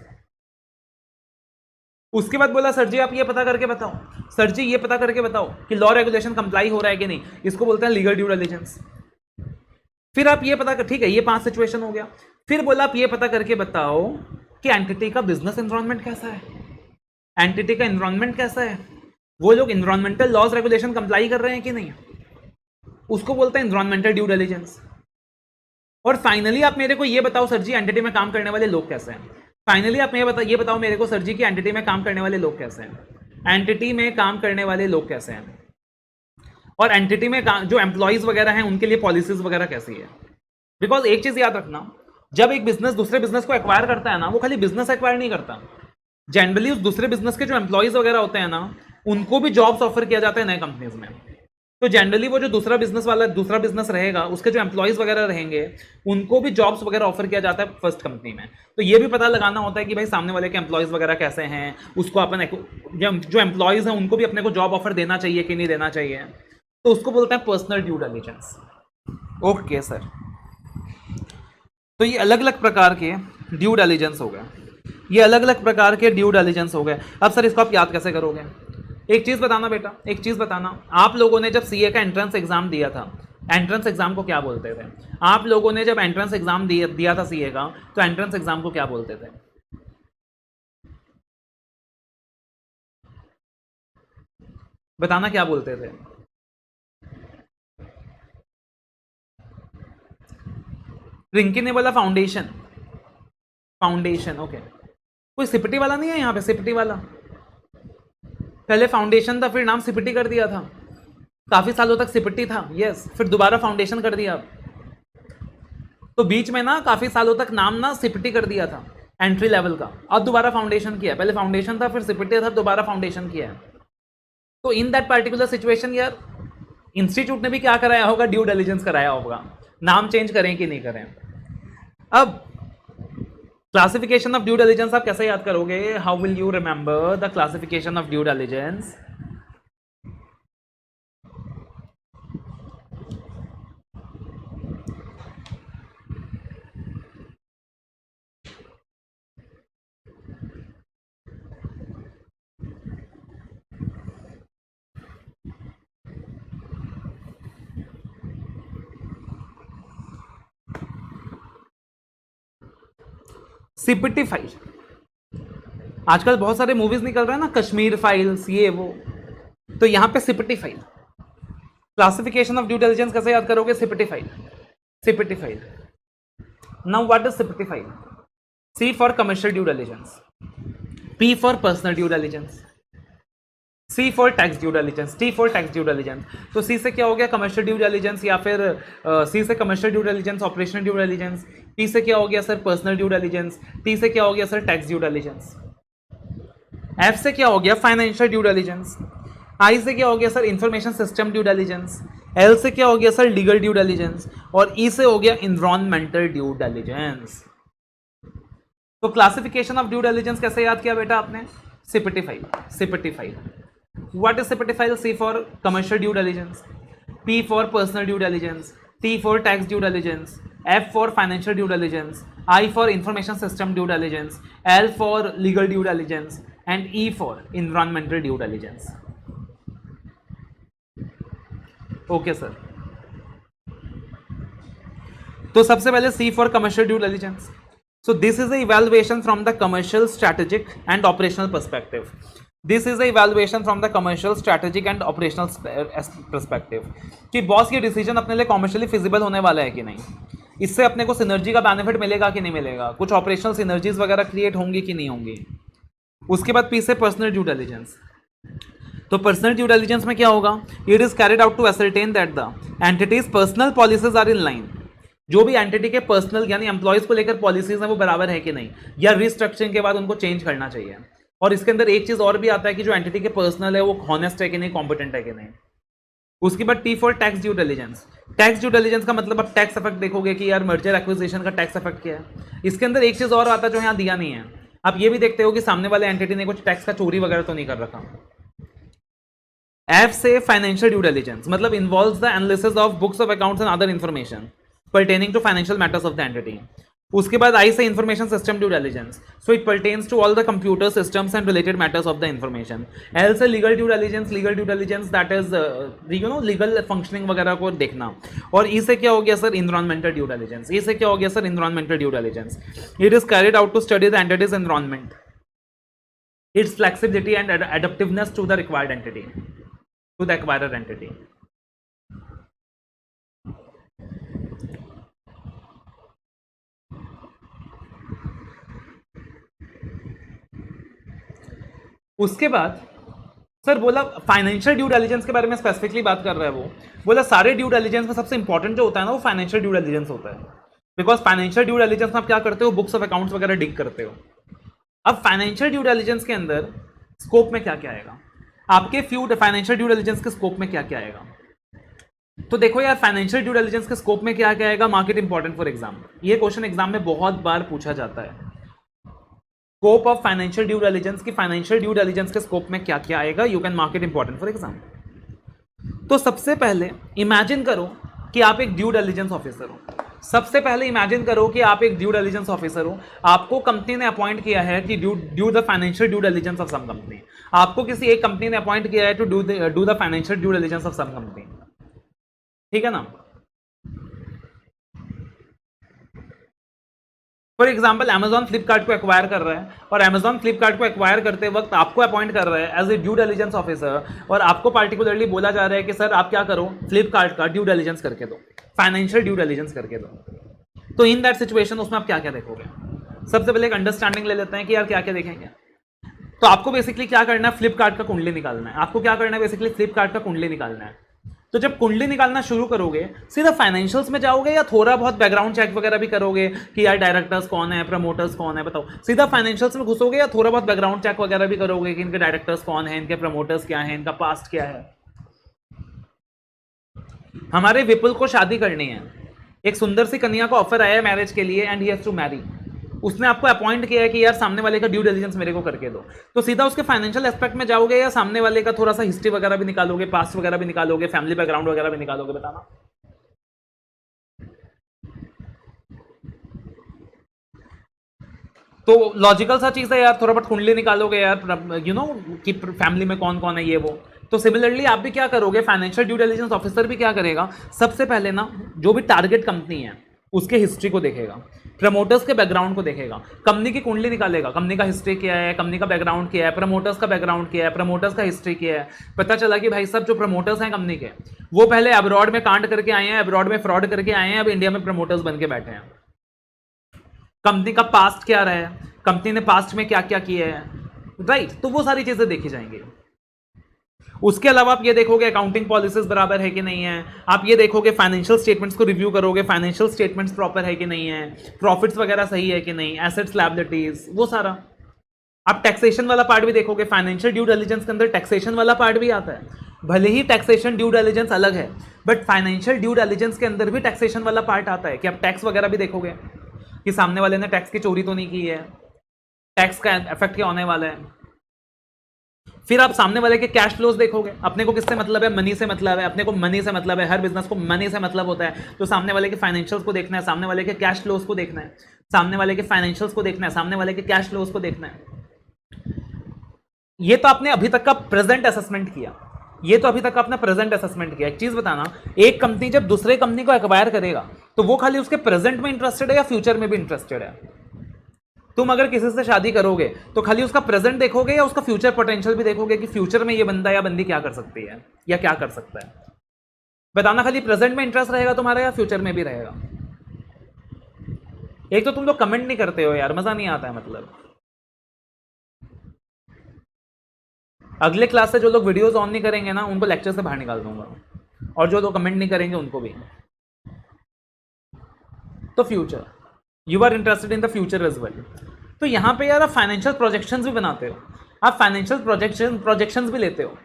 उसके बाद बोला, सर जी आप ये पता करके बताओ, सर जी ये पता करके बताओ कि लॉ रेगुलेशन कंप्लाई हो रहा है कि नहीं, इसको बोलते हैं लीगल ड्यू डिलिजेंस। फिर आप ये पता कर, ठीक है ये 5 सिचुएशन हो गया। फिर बोला आप ये पता करके बताओ कि एंटिटी का बिजनेस एनवायरनमेंट कैसा है, एंटिटी का एनवायरनमेंट कैसा है, वो लोग एनवायरमेंटल लॉज रेगुलेशन कंप्लाई कर रहे हैं कि नहीं, उसको बोलते हैं एनवायरमेंटल ड्यू डिलिजेंस। और फाइनली आप मेरे को ये बताओ सर जी एंटिटी में काम करने वाले लोग कैसे हैं, फाइनली आप ये बताओ मेरे को सर जी कि एंटिटी में काम करने वाले लोग कैसे हैं, एंटिटी में काम करने वाले लोग कैसे हैं, और एंटिटी में जो एम्प्लॉयज वगैरह हैं उनके लिए पॉलिसीज वगैरह कैसी है। बिकॉज एक चीज याद रखना, जब एक बिजनेस दूसरे बिजनेस को एक्वायर करता है ना, वो खाली बिजनेस एक्वायर नहीं करता, जनरली उस दूसरे बिजनेस के जो एम्प्लॉयज वगैरह होते हैं ना, उनको भी जॉब्स ऑफर किया जाता है नए कंपनीज में। तो जनरली वो जो दूसरा बिजनेस रहेगा, उसके जो एम्प्लॉयज वगैरह रहेंगे, उनको भी जॉब्स वगैरह ऑफर किया जाता है फर्स्ट कंपनी में। तो ये भी पता लगाना होता है कि भाई सामने वाले के एम्प्लॉयज वगैरह कैसे हैं, उसको अपन जो एम्प्लॉयज हैं उनको भी अपने को जॉब ऑफर देना चाहिए कि नहीं देना चाहिए, तो उसको बोलते हैं personal due diligence. Okay sir, तो ये अलग अलग प्रकार के ड्यू डिलिजेंस हो गए, ये अलग अलग प्रकार के ड्यू डिलिजेंस हो गए। अब सर इसको आप याद कैसे करोगे? एक चीज बताना बेटा, एक चीज बताना, आप लोगों ने जब सीए का एंट्रेंस एग्जाम दिया था, एंट्रेंस एग्जाम को क्या बोलते थे? आप लोगों ने जब एंट्रेंस एग्जाम दिया था सीए का, तो एंट्रेंस एग्जाम को क्या बोलते थे? बताना क्या बोलते थे? रिंकी ने बोला फाउंडेशन, फाउंडेशन ओके। कोई सिपटी वाला नहीं है यहाँ पे? सिपटी वाला पहले फाउंडेशन था, फिर नाम सिपटी कर दिया था, काफी सालों तक सिपटी था, यस, फिर दोबारा फाउंडेशन कर दिया। तो बीच में ना काफी सालों तक नाम ना सिपटी कर दिया था एंट्री लेवल का, अब दोबारा फाउंडेशन किया, पहले फाउंडेशन था फिर सिपटी था, दोबारा फाउंडेशन किया है। तो इन दैट पर्टिकुलर सिचुएशन यार इंस्टीट्यूट ने भी क्या कराया होगा? ड्यू डिलिजेंस कराया होगा। नाम चेंज करें कि नहीं करें? अब क्लासिफिकेशन ऑफ ड्यू डिलिजेंस आप कैसे याद करोगे? How will you remember the classification of due diligence? CPT file, आजकल बहुत सारे मूवीज निकल रहे हैं ना, कश्मीर फाइल्स ये वो, तो यहां पे CPT file. Classification of due diligence कैसे याद करोगे? CPT file, CPT file. Now what is CPT file? C for commercial due diligence, P for personal due diligence, C for tax due diligence, T for tax due diligence. तो C से क्या हो गया? Commercial due diligence, या फिर सी से commercial due diligence, operational due diligence. P से क्या हो गया sir? Personal due diligence. T से क्या हो गया sir? Tax due diligence. F से क्या हो गया? Financial due diligence. आई से क्या हो गया sir? Information system due diligence. L से क्या हो गया सर? Legal due diligence. और ई से हो गया एनवायरमेंटल ड्यू डिलिजेंस। तो क्लासिफिकेशन ऑफ ड्यू डिलिजेंस कैसे याद किया बेटा आपने? CPT file, CPT file. What is CPT file? C for commercial due diligence, P for personal due diligence, T for tax due diligence, F for financial due diligence, I for information system due diligence, L for legal due diligence, and E for environmental due diligence. Okay sir. तो सबसे पहले C for commercial due diligence. So this is the evaluation from the commercial, strategic and operational perspective. This is the evaluation from the commercial, strategic and operational perspective. कि boss ये decision अपने लिए commercially feasible होने वाला है कि नहीं, इससे अपने को सिनर्जी का बेनिफिट मिलेगा कि नहीं मिलेगा, कुछ ऑपरेशनल सिनर्जीज वगैरह क्रिएट होंगी कि नहीं होंगी। उसके बाद पी से पर्सनल ड्यू डिलिजेंस। तो पर्सनल ड्यू डिलिजेंस में क्या होगा? It is carried out to ascertain that the entities personal policies are in line जो भी एंटिटी के पर्सनल यानी एम्प्लॉयज को लेकर पॉलिसीज हैं वो बराबर है कि नहीं, या रिस्ट्रक्चरिंग के बाद उनको चेंज करना चाहिए। और इसके अंदर एक चीज और भी आता है कि जो एंटिटी के पर्सनल है वो हॉनेस्ट है कि नहीं, कॉम्पिटेंट है कि नहीं। उसके बाद T for tax due diligence. Tax due diligence का मतलब आप टैक्स इफेक्ट देखोगे कि यार मर्जर एक्विजिशन का टैक्स इफेक्ट क्या है। इसके अंदर एक चीज और आता है जो यहाँ दिया नहीं है, आप ये भी देखते हो कि सामने वाले एंटिटी ने कुछ टैक्स का चोरी वगैरह तो नहीं कर रखा। एफ से फाइनेंशियल ड्यू डिलिजेंस मतलब involves the analysis of books of accounts and other information pertaining to financial matters of the entity. उसके बाद आई से information system due diligence, so it pertains to all the computer systems and related matters of the information. L से legal due diligence that is you know legal functioning वगैरह को देखना। और E से क्या हो गया sir, environmental due diligence. E से क्या हो गया sir, environmental due diligence. It is carried out to study the entities environment, its flexibility and adaptiveness to the required entity, to the acquirer entity. उसके बाद सर बोला financial due diligence के बारे में स्पेसिफिकली बात कर रहा है वो, बोला सारे ड्यू डिलिजेंस में सबसे इंपॉर्टेंट जो होता है ना वो फाइनेंशियल ड्यू डिलिजेंस होता है। बिकॉज फाइनेंशियल ड्यू डिलिजेंस में आप क्या करते हो, बुक्स ऑफ अकाउंट्स वगैरह डिग करते हो। अब फाइनेंशियल ड्यू डिलिजेंस के अंदर स्कोप में क्या क्या आएगा, आपके फ्यू फाइनेंशियल ड्यू डिलिजेंस के स्कोप में क्या क्या आएगा। तो देखो यार फाइनेंशियल ड्यू डिलिजेंस के स्कोप में क्या क्या आएगा, मार्केट इंपॉर्टेंट फॉर एग्जाम, ये क्वेश्चन एग्जाम में बहुत बार पूछा जाता है। Scope of financial due diligence की फाइनेंशियल ड्यू डिलिजेंस के स्कोप में क्या क्या आएगा, you can mark it important for exam. तो सबसे पहले इमेजिन करो कि आप एक ड्यू डिलिजेंस ऑफिसर हो। सबसे पहले इमेजिन करो कि आप एक ड्यू डिलिजेंस ऑफिसर हो, आपको कंपनी ने अपॉइंट किया है कि due the financial due diligence of some company. आपको किसी एक कंपनी ने अपॉइंट किया है to do the financial due diligence of some company, ठीक है ना। फॉर एग्जाम्पल अमेजॉन फ्लिपकार्ट को एक्वायर कर रहा है, और अमेजॉन फ्लिपकार्ट को एक्वायर करते वक्त आपको अपॉइंट कर रहा है as a due diligence officer, और आपको पार्टिकुलरली बोला जा रहा है कि सर आप क्या करो, फ्लिपकार्ट का ड्यू डिलिजेंस करके दो, फाइनेंशियल ड्यू डिलिजेंस करके दो। तो इन दैट सिचुएशन उसमें आप क्या क्या देखोगे। सबसे पहले एक अंडरस्टैंडिंग ले लेते हैं कि यार क्या क्या देखेंगे। तो आपको बेसिकली क्या करना है, फ्लिपकार्ट का कुंडली निकालना है। आपको क्या करना है, बेसिकली फ्लिपकार्ट का कुंडली निकालना है। तो जब कुंडली निकालना शुरू करोगे सीधा फाइनेंशियल्स में जाओगे या थोड़ा बहुत बैकग्राउंड चेक वगैरह भी करोगे कि यार डायरेक्टर्स कौन है, प्रमोटर्स कौन है, बताओ। सीधा फाइनेंशियल्स में घुसोगे या थोड़ा बहुत बैकग्राउंड चेक वगैरह भी करोगे कि इनके डायरेक्टर्स कौन है, इनके प्रमोटर्स क्या है, इनका पास्ट क्या है। हमारे विपुल को शादी करनी है, एक सुंदर सी कन्या का ऑफर आया है मैरिज के लिए and he has to marry. उसने आपको अपॉइंट किया है कि यार सामने वाले का ड्यू डिलिजेंस मेरे को करके दो। तो सीधा उसके फाइनेंशियल एस्पेक्ट में जाओगे या सामने वाले का थोड़ा सा हिस्ट्री वगैरह भी निकालोगे, पास्ट वगैरह भी निकालोगे, फैमिली बैकग्राउंड वगैरह भी निकालोगे, बताना। तो लॉजिकल सा चीज है यार, थोड़ा बहुत कुंडली निकालोगे यार, यू नो कि फैमिली में कौन कौन है ये वो। तो सिमिलरली आप भी क्या करोगे, फाइनेंशियल ड्यू डिलिजेंस ऑफिसर भी क्या करेगा, सबसे पहले ना जो भी टारगेट कंपनी है उसके हिस्ट्री को देखेगा, प्रमोटर्स के बैकग्राउंड को देखेगा, कंपनी की कुंडली निकालेगा, कंपनी का हिस्ट्री क्या है, कंपनी का बैकग्राउंड क्या है, प्रमोटर्स का बैकग्राउंड क्या है, प्रमोटर्स का हिस्ट्री क्या है। पता चला कि भाई सब जो प्रमोटर्स हैं कंपनी के वो पहले अब्रॉड में कांड करके आए हैं, अब्रॉड में फ्रॉड करके आए हैं, अब इंडिया में प्रमोटर्स बन के बैठे हैं। कंपनी का पास्ट क्या रहा है, कंपनी ने पास्ट में क्या क्या किया है, राइट। तो वो सारी चीजें देखी जाएंगी। उसके अलावा आप ये देखोगे अकाउंटिंग पॉलिसीज बराबर है कि नहीं है, आप ये देखोगे फाइनेंशियल स्टेटमेंट्स को रिव्यू करोगे, फाइनेंशियल स्टेटमेंट्स प्रॉपर है कि नहीं है, प्रॉफिट्स वगैरह सही है कि नहीं, एसेट्स लायबिलिटीज वो सारा। आप टैक्सेशन वाला पार्ट भी देखोगे, फाइनेंशियल ड्यू डिलिजेंस के अंदर टैक्सेशन वाला पार्ट भी आता है। भले ही टैक्सेशन ड्यू डिलिजेंस अलग है बट फाइनेंशियल ड्यू डिलिजेंस के अंदर भी टैक्सेशन वाला पार्ट आता है कि आप टैक्स वगैरह भी देखोगे कि सामने वाले ने टैक्स की चोरी तो नहीं की है, टैक्स का इफेक्ट क्या होने वाला है। फिर आप सामने वाले के कैश फ्लोज देखोगे, अपने को किससे मतलब है, मनी से मतलब है, अपने को मनी से मतलब है, हर बिजनेस को मनी से मतलब होता है। तो सामने वाले के फाइनेंशियल्स को देखना है, सामने वाले के कैश फ्लोज को देखना है, सामने वाले के फाइनेंशियल्स को देखना है, सामने वाले के कैश फ्लोज को देखना है। ये तो आपने अभी तक का प्रेजेंट असेसमेंट किया, ये तो अभी तक आपने प्रेजेंट असेसमेंट किया। एक चीज बताना, एक कंपनी जब दूसरे कंपनी को एक्वायर करेगा तो वो खाली उसके प्रेजेंट में इंटरेस्टेड है या फ्यूचर में भी इंटरेस्टेड है। तुम अगर किसी से शादी करोगे तो खाली उसका प्रेजेंट देखोगे या उसका फ्यूचर पोटेंशियल भी देखोगे कि फ्यूचर में ये बंदा या बंदी क्या कर सकती है या क्या कर सकता है। बताना, खाली प्रेजेंट में इंटरेस्ट रहेगा तुम्हारा या फ्यूचर में भी रहेगा। एक तो तुम लोग कमेंट नहीं करते हो यार, मजा नहीं आता है। मतलब अगले क्लास से जो लोग वीडियोस ऑन नहीं करेंगे ना उनको लेक्चर से बाहर निकाल दूंगा, और जो लोग कमेंट नहीं करेंगे उनको भी। तो future, you are interested in the future as well. तो यहाँ पे यार आप फाइनेंशियल प्रोजेक्शंस भी बनाते हो, आप फाइनेंशियल प्रोजेक्शंस भी लेते हो,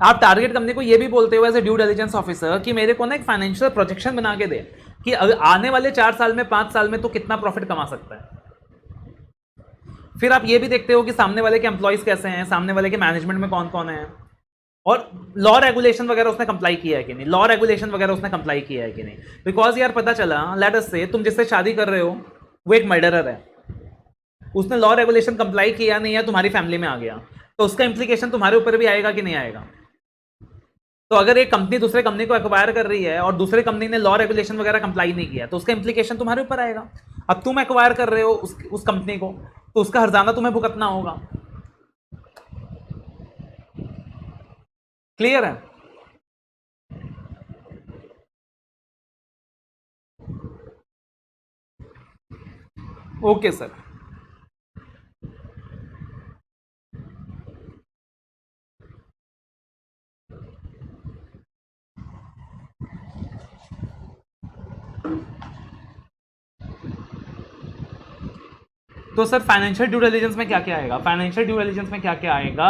आप टारगेट कंपनी को ये भी बोलते हो as a due diligence officer कि मेरे को ना एक फाइनेंशियल प्रोजेक्शन बना के दे कि आने वाले 4 साल में 5 साल में तो कितना प्रॉफिट कमा सकता है। फिर आप ये भी देखते हो कि सामने वाले के एम्प्लॉयज कैसे हैं, सामने वाले के मैनेजमेंट में कौन कौन है, और लॉ रेगुलेशन वगैरह उसने कंप्लाई किया है कि नहीं, लॉ रेगुलेशन वगैरह उसने कंप्लाई किया है कि नहीं। बिकॉज यार पता चला लेट अस से तुम जिससे शादी कर रहे हो वो एक मर्डरर है, उसने लॉ रेगुलेशन कंप्लाई किया नहीं है, तुम्हारी फैमिली में आ गया, तो उसका इंप्लीकेशन तुम्हारे ऊपर भी आएगा कि नहीं आएगा। तो अगर एक कंपनी दूसरे कंपनी को एक्वायर कर रही है और दूसरे कंपनी ने लॉ रेगुलेशन वगैरह कंप्लाई नहीं किया तो उसका इंप्लीकेशन तुम्हारे ऊपर आएगा। अब तुम एक्वायर कर रहे हो उस कंपनी को, तो उसका हर्जाना तुम्हें भुगतना होगा। क्लियर है? Okay sir. तो सर फाइनेंशियल ड्यू डिलिजेंस में क्या क्या आएगा, फाइनेंशियल ड्यू डिलिजेंस में क्या क्या आएगा?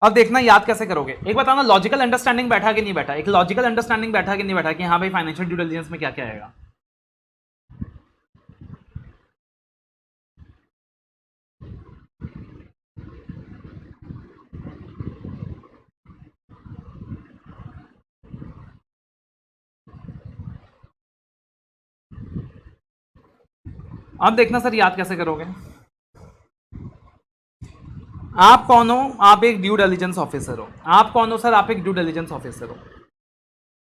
अब देखना याद कैसे करोगे, एक बताना लॉजिकल अंडरस्टैंडिंग बैठा कि नहीं बैठा, एक लॉजिकल अंडरस्टैंडिंग बैठा कि नहीं बैठा कि हाँ भाई फाइनेंशियल ड्यू डिलिजेंस में क्या क्या आएगा। अब देखना सर याद कैसे करोगे। आप कौन हो? आप एक ड्यू डिलिजेंस ऑफिसर हो। आप कौन हो सर? आप एक ड्यू डिलिजेंस ऑफिसर हो,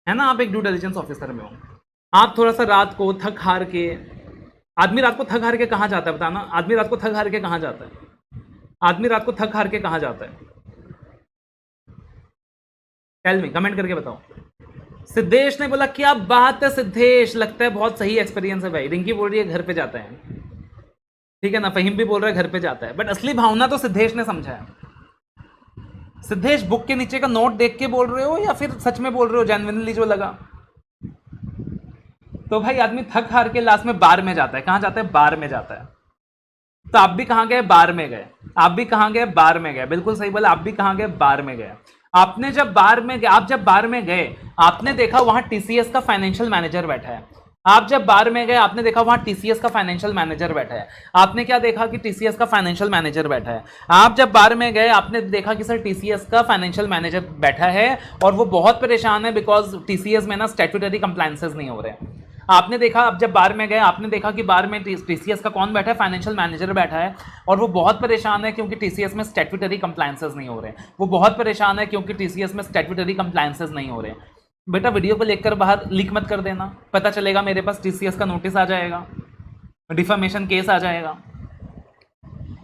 है ना, आप एक ड्यू डिलिजेंस ऑफिसर में हो। आप थोड़ा सा रात को थक हार के, आदमी रात को थक हार के कहाँ जाता है बताना, आदमी रात को थक हार के कहाँ जाता है, आदमी रात को थक हार के कहाँ जाता है? टेल मी, कमेंट करके बताओ। सिद्धेश ने बोला क्या बात है सिद्धेश, लगता है बहुत सही एक्सपीरियंस है भाई। रिंकी बोल रही है घर पे जाता है, ठीक है ना, फहीम भी बोल रहा है घर पे जाता है, बट असली भावना तो सिद्धेश ने समझा है। सिद्धेश बुक के नीचे का नोट देख के बोल रहे हो या फिर सच में बोल रहे हो, जेन्युइनली जो लगा? तो भाई आदमी थक हार के लास्ट में बार में जाता है, कहां जाता है? बार में जाता है। तो आप भी कहां गए? बार में गए। आप भी कहां गए? बार में गए। बिल्कुल सही बोला, आप भी कहां गए? बार में गए। आपने जब बार में गए, आप जब बार में गए आपने देखा वहां टीसीएस का फाइनेंशियल मैनेजर बैठा है। आप जब बार में गए आपने देखा वहां टीसीएस का फाइनेंशियल मैनेजर बैठा है। आपने क्या देखा कि टीसीएस का फाइनेंशियल मैनेजर बैठा है। आप जब बार में गए आपने देखा कि सर टीसीएस का फाइनेंशियल मैनेजर बैठा है और वो बहुत परेशान है बिकॉज टीसीएस में ना स्टैट्यूटरी कंप्लायंसेस नहीं हो रहे हैं। आपने देखा, अब जब बार में गए आपने देखा कि बार में टीसीएस का कौन बैठा है? फाइनेंशियल मैनेजर बैठा है, और वो बहुत परेशान है क्योंकि टीसीएस में स्टैट्यूटरी कंप्लायंसेस नहीं हो रहे। वो बहुत परेशान है क्योंकि टीसीएस में स्टैट्यूटरी कंप्लायंसेस नहीं हो रहे। बेटा वीडियो को लेकर बाहर लीक मत कर देना, पता चलेगा मेरे पास टीसीएस का नोटिस आ जाएगा, डिफेमेशन केस आ जाएगा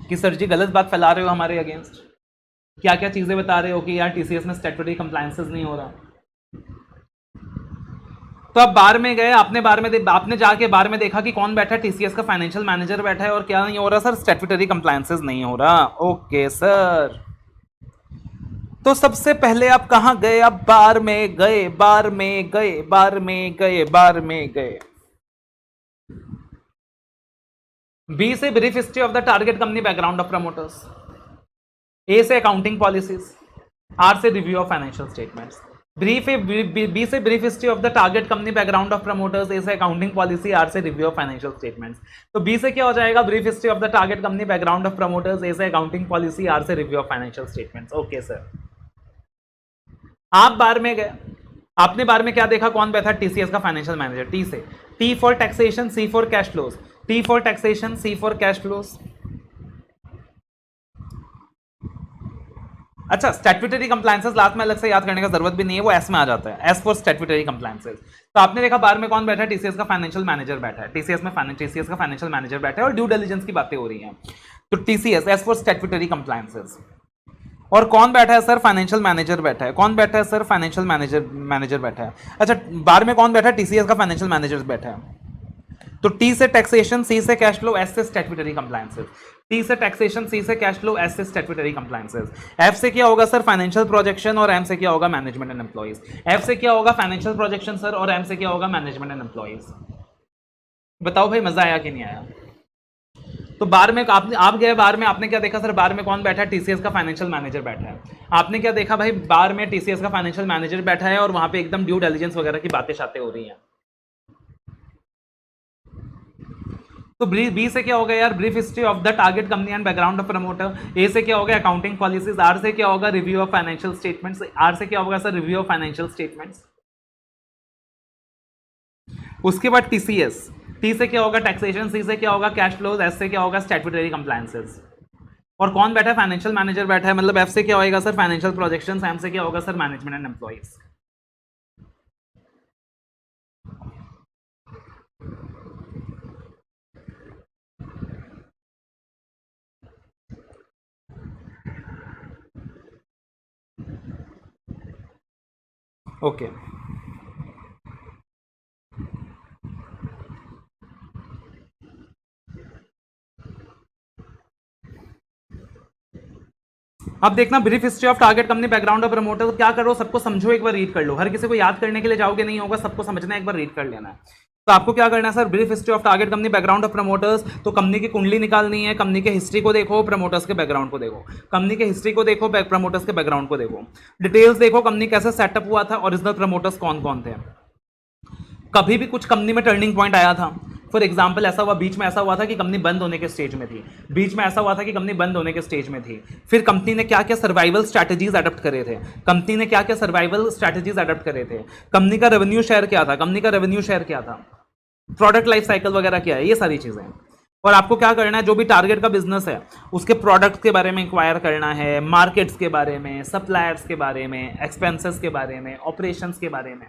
कि सर जी गलत बात फैला रहे हो हमारे अगेंस्ट, क्या क्या चीज़ें बता रहे हो कि यार टीसीएस में स्टैट्यूटरी कंप्लायंसेस नहीं हो रहा। तो आप बार में गए, आपने जाके बार में देखा कि कौन बैठा है? टीसीएस का फाइनेंशियल मैनेजर बैठा है, और क्या नहीं हो रहा सर? स्टैट्यूटरी कंप्लायंसेस नहीं हो रहा। ओके सर, तो सबसे पहले आप कहां गए? आप बार में गए, बार में गए, बार में गए, बार में गए। बी से brief history of the target company background of promoters. A से अकाउंटिंग पॉलिसीज। आर से review of financial statements. B से brief history of the target company background of promoters. A से अकाउंटिंग पॉलिसी। आर से review of financial statements. तो B से क्या हो जाएगा? Brief history of the target company background of promoters. A से accounting policy. R से review of financial statements. Okay sir, आप बार में गए, आपने बार में क्या देखा? कौन बैठा? टीसीएस का फाइनेंशियल मैनेजर। टी से, T for taxation, C for cash flows. T for taxation, C for cash flows. अच्छा, स्टैट्यूटरी कंप्लायंसेस लास्ट में अलग से याद करने का जरूरत भी नहीं है, वो एस में आ जाता है, एस फॉर स्टैट्यूटरी कंप्लायंसेस। तो आपने देखा बार में कौन बैठा है? टीसीएस का फाइनेंशियल मैनेजर बैठा है। टीसीएस का फाइनेंशियल मैनेजर बैठा है और ड्यू डिलिजेंस की बातें हो रही हैं। तो TCS, S for statutory compliances. और कौन बैठा है सर? फाइनेंशियल मैनेजर बैठा है। कौन बैठा है सर? फाइनेंशियल मैनेजर बैठा है। अच्छा, बार में कौन बैठा है? टीसीएस का फाइनेंशियल मैनेजर बैठा है। तो टी से टैक्सेशन, सी से कैश फ्लो, एस से स्टैट्यूटरी कंप्लायंसेस। टी से टैक्सेशन, सी से कैश फ्लो, एस से स्टैट्यूटरी कंप्लायंसेस। एफ से क्या होगा सर? फाइनेंशियल प्रोजेक्शन, और एम से क्या होगा? Management and employees. एफ से क्या होगा? फाइनेंशियल प्रोजेक्शन सर, और एम से क्या होगा? Management and employees. बताओ भाई मजा आया कि नहीं आया? तो बार में आप गए बार में, आपने क्या देखा सर? बार में कौन बैठा है? टीसीएस का फाइनेंशियल मैनेजर बैठा है। आपने क्या देखा भाई? बार में टीसीएस का फाइनेंशियल मैनेजर बैठा है और वहां पे एकदम ड्यू डिलिजेंस वगैरह की बातें शातें हो रही हैं। तो बी से क्या होगा यार? Brief history of the target company and background of promoter. A से क्या होगा? Accounting policies. आर से क्या होगा? Review of financial statements. R से क्या होगा sir? Review of financial statements. उसके बाद टीसीएस। टी से क्या होगा? टैक्सेशन। सी से क्या होगा? Cash flows. एस से क्या होगा? Statutory compliances. और कौन बैठा है? फाइनेंशियल मैनेजर बैठा है। मतलब एफ से क्या होगा सर? Financial projections. एम से क्या होगा sir? Management and employees. Okay अब देखना, brief history of target company, background of promoter. तो क्या करो? सबको समझो, एक बार रीड कर लो। हर किसी को याद करने के लिए जाओगे नहीं होगा, सबको समझना है, एक बार रीड कर लेना है। तो आपको क्या करना है sir? Brief history of target company, background of promoters. तो कंपनी की कुंडली निकालनी है, कंपनी के हिस्ट्री को देखो, प्रमोटर्स के बैकग्राउंड को देखो। कंपनी के हिस्ट्री को देखो, प्रमोटर्स के बैकग्राउंड को देखो, डिटेल्स देखो, कंपनी कैसे सेटअप हुआ था, ओरिजिनल प्रमोटर्स कौन कौन थे, कभी भी कुछ कंपनी में टर्निंग पॉइंट आया था। फॉर एग्जाम्पल ऐसा हुआ, बीच में ऐसा हुआ था कि कंपनी बंद होने के स्टेज में थी। बीच में ऐसा हुआ था कि कंपनी बंद होने के स्टेज में थी। फिर कंपनी ने क्या क्या सर्वाइवल स्ट्रैटेजीज अडॉप्ट करे थे, कंपनी ने क्या क्या सर्वाइवल स्ट्रैटेजीज अडॉप्ट करे थे, कंपनी का रेवेन्यू शेयर क्या था, कंपनी का रेवेन्यू शेयर क्या था, प्रोडक्ट लाइफ साइकिल वगैरह क्या है, ये सारी चीजें। और आपको क्या करना है? जो भी टारगेट का बिजनेस है उसके प्रोडक्ट के बारे में इंक्वायर करना है, मार्केट्स के बारे में, सप्लायर्स के बारे में, एक्सपेंसेस के बारे में, ऑपरेशंस के बारे में।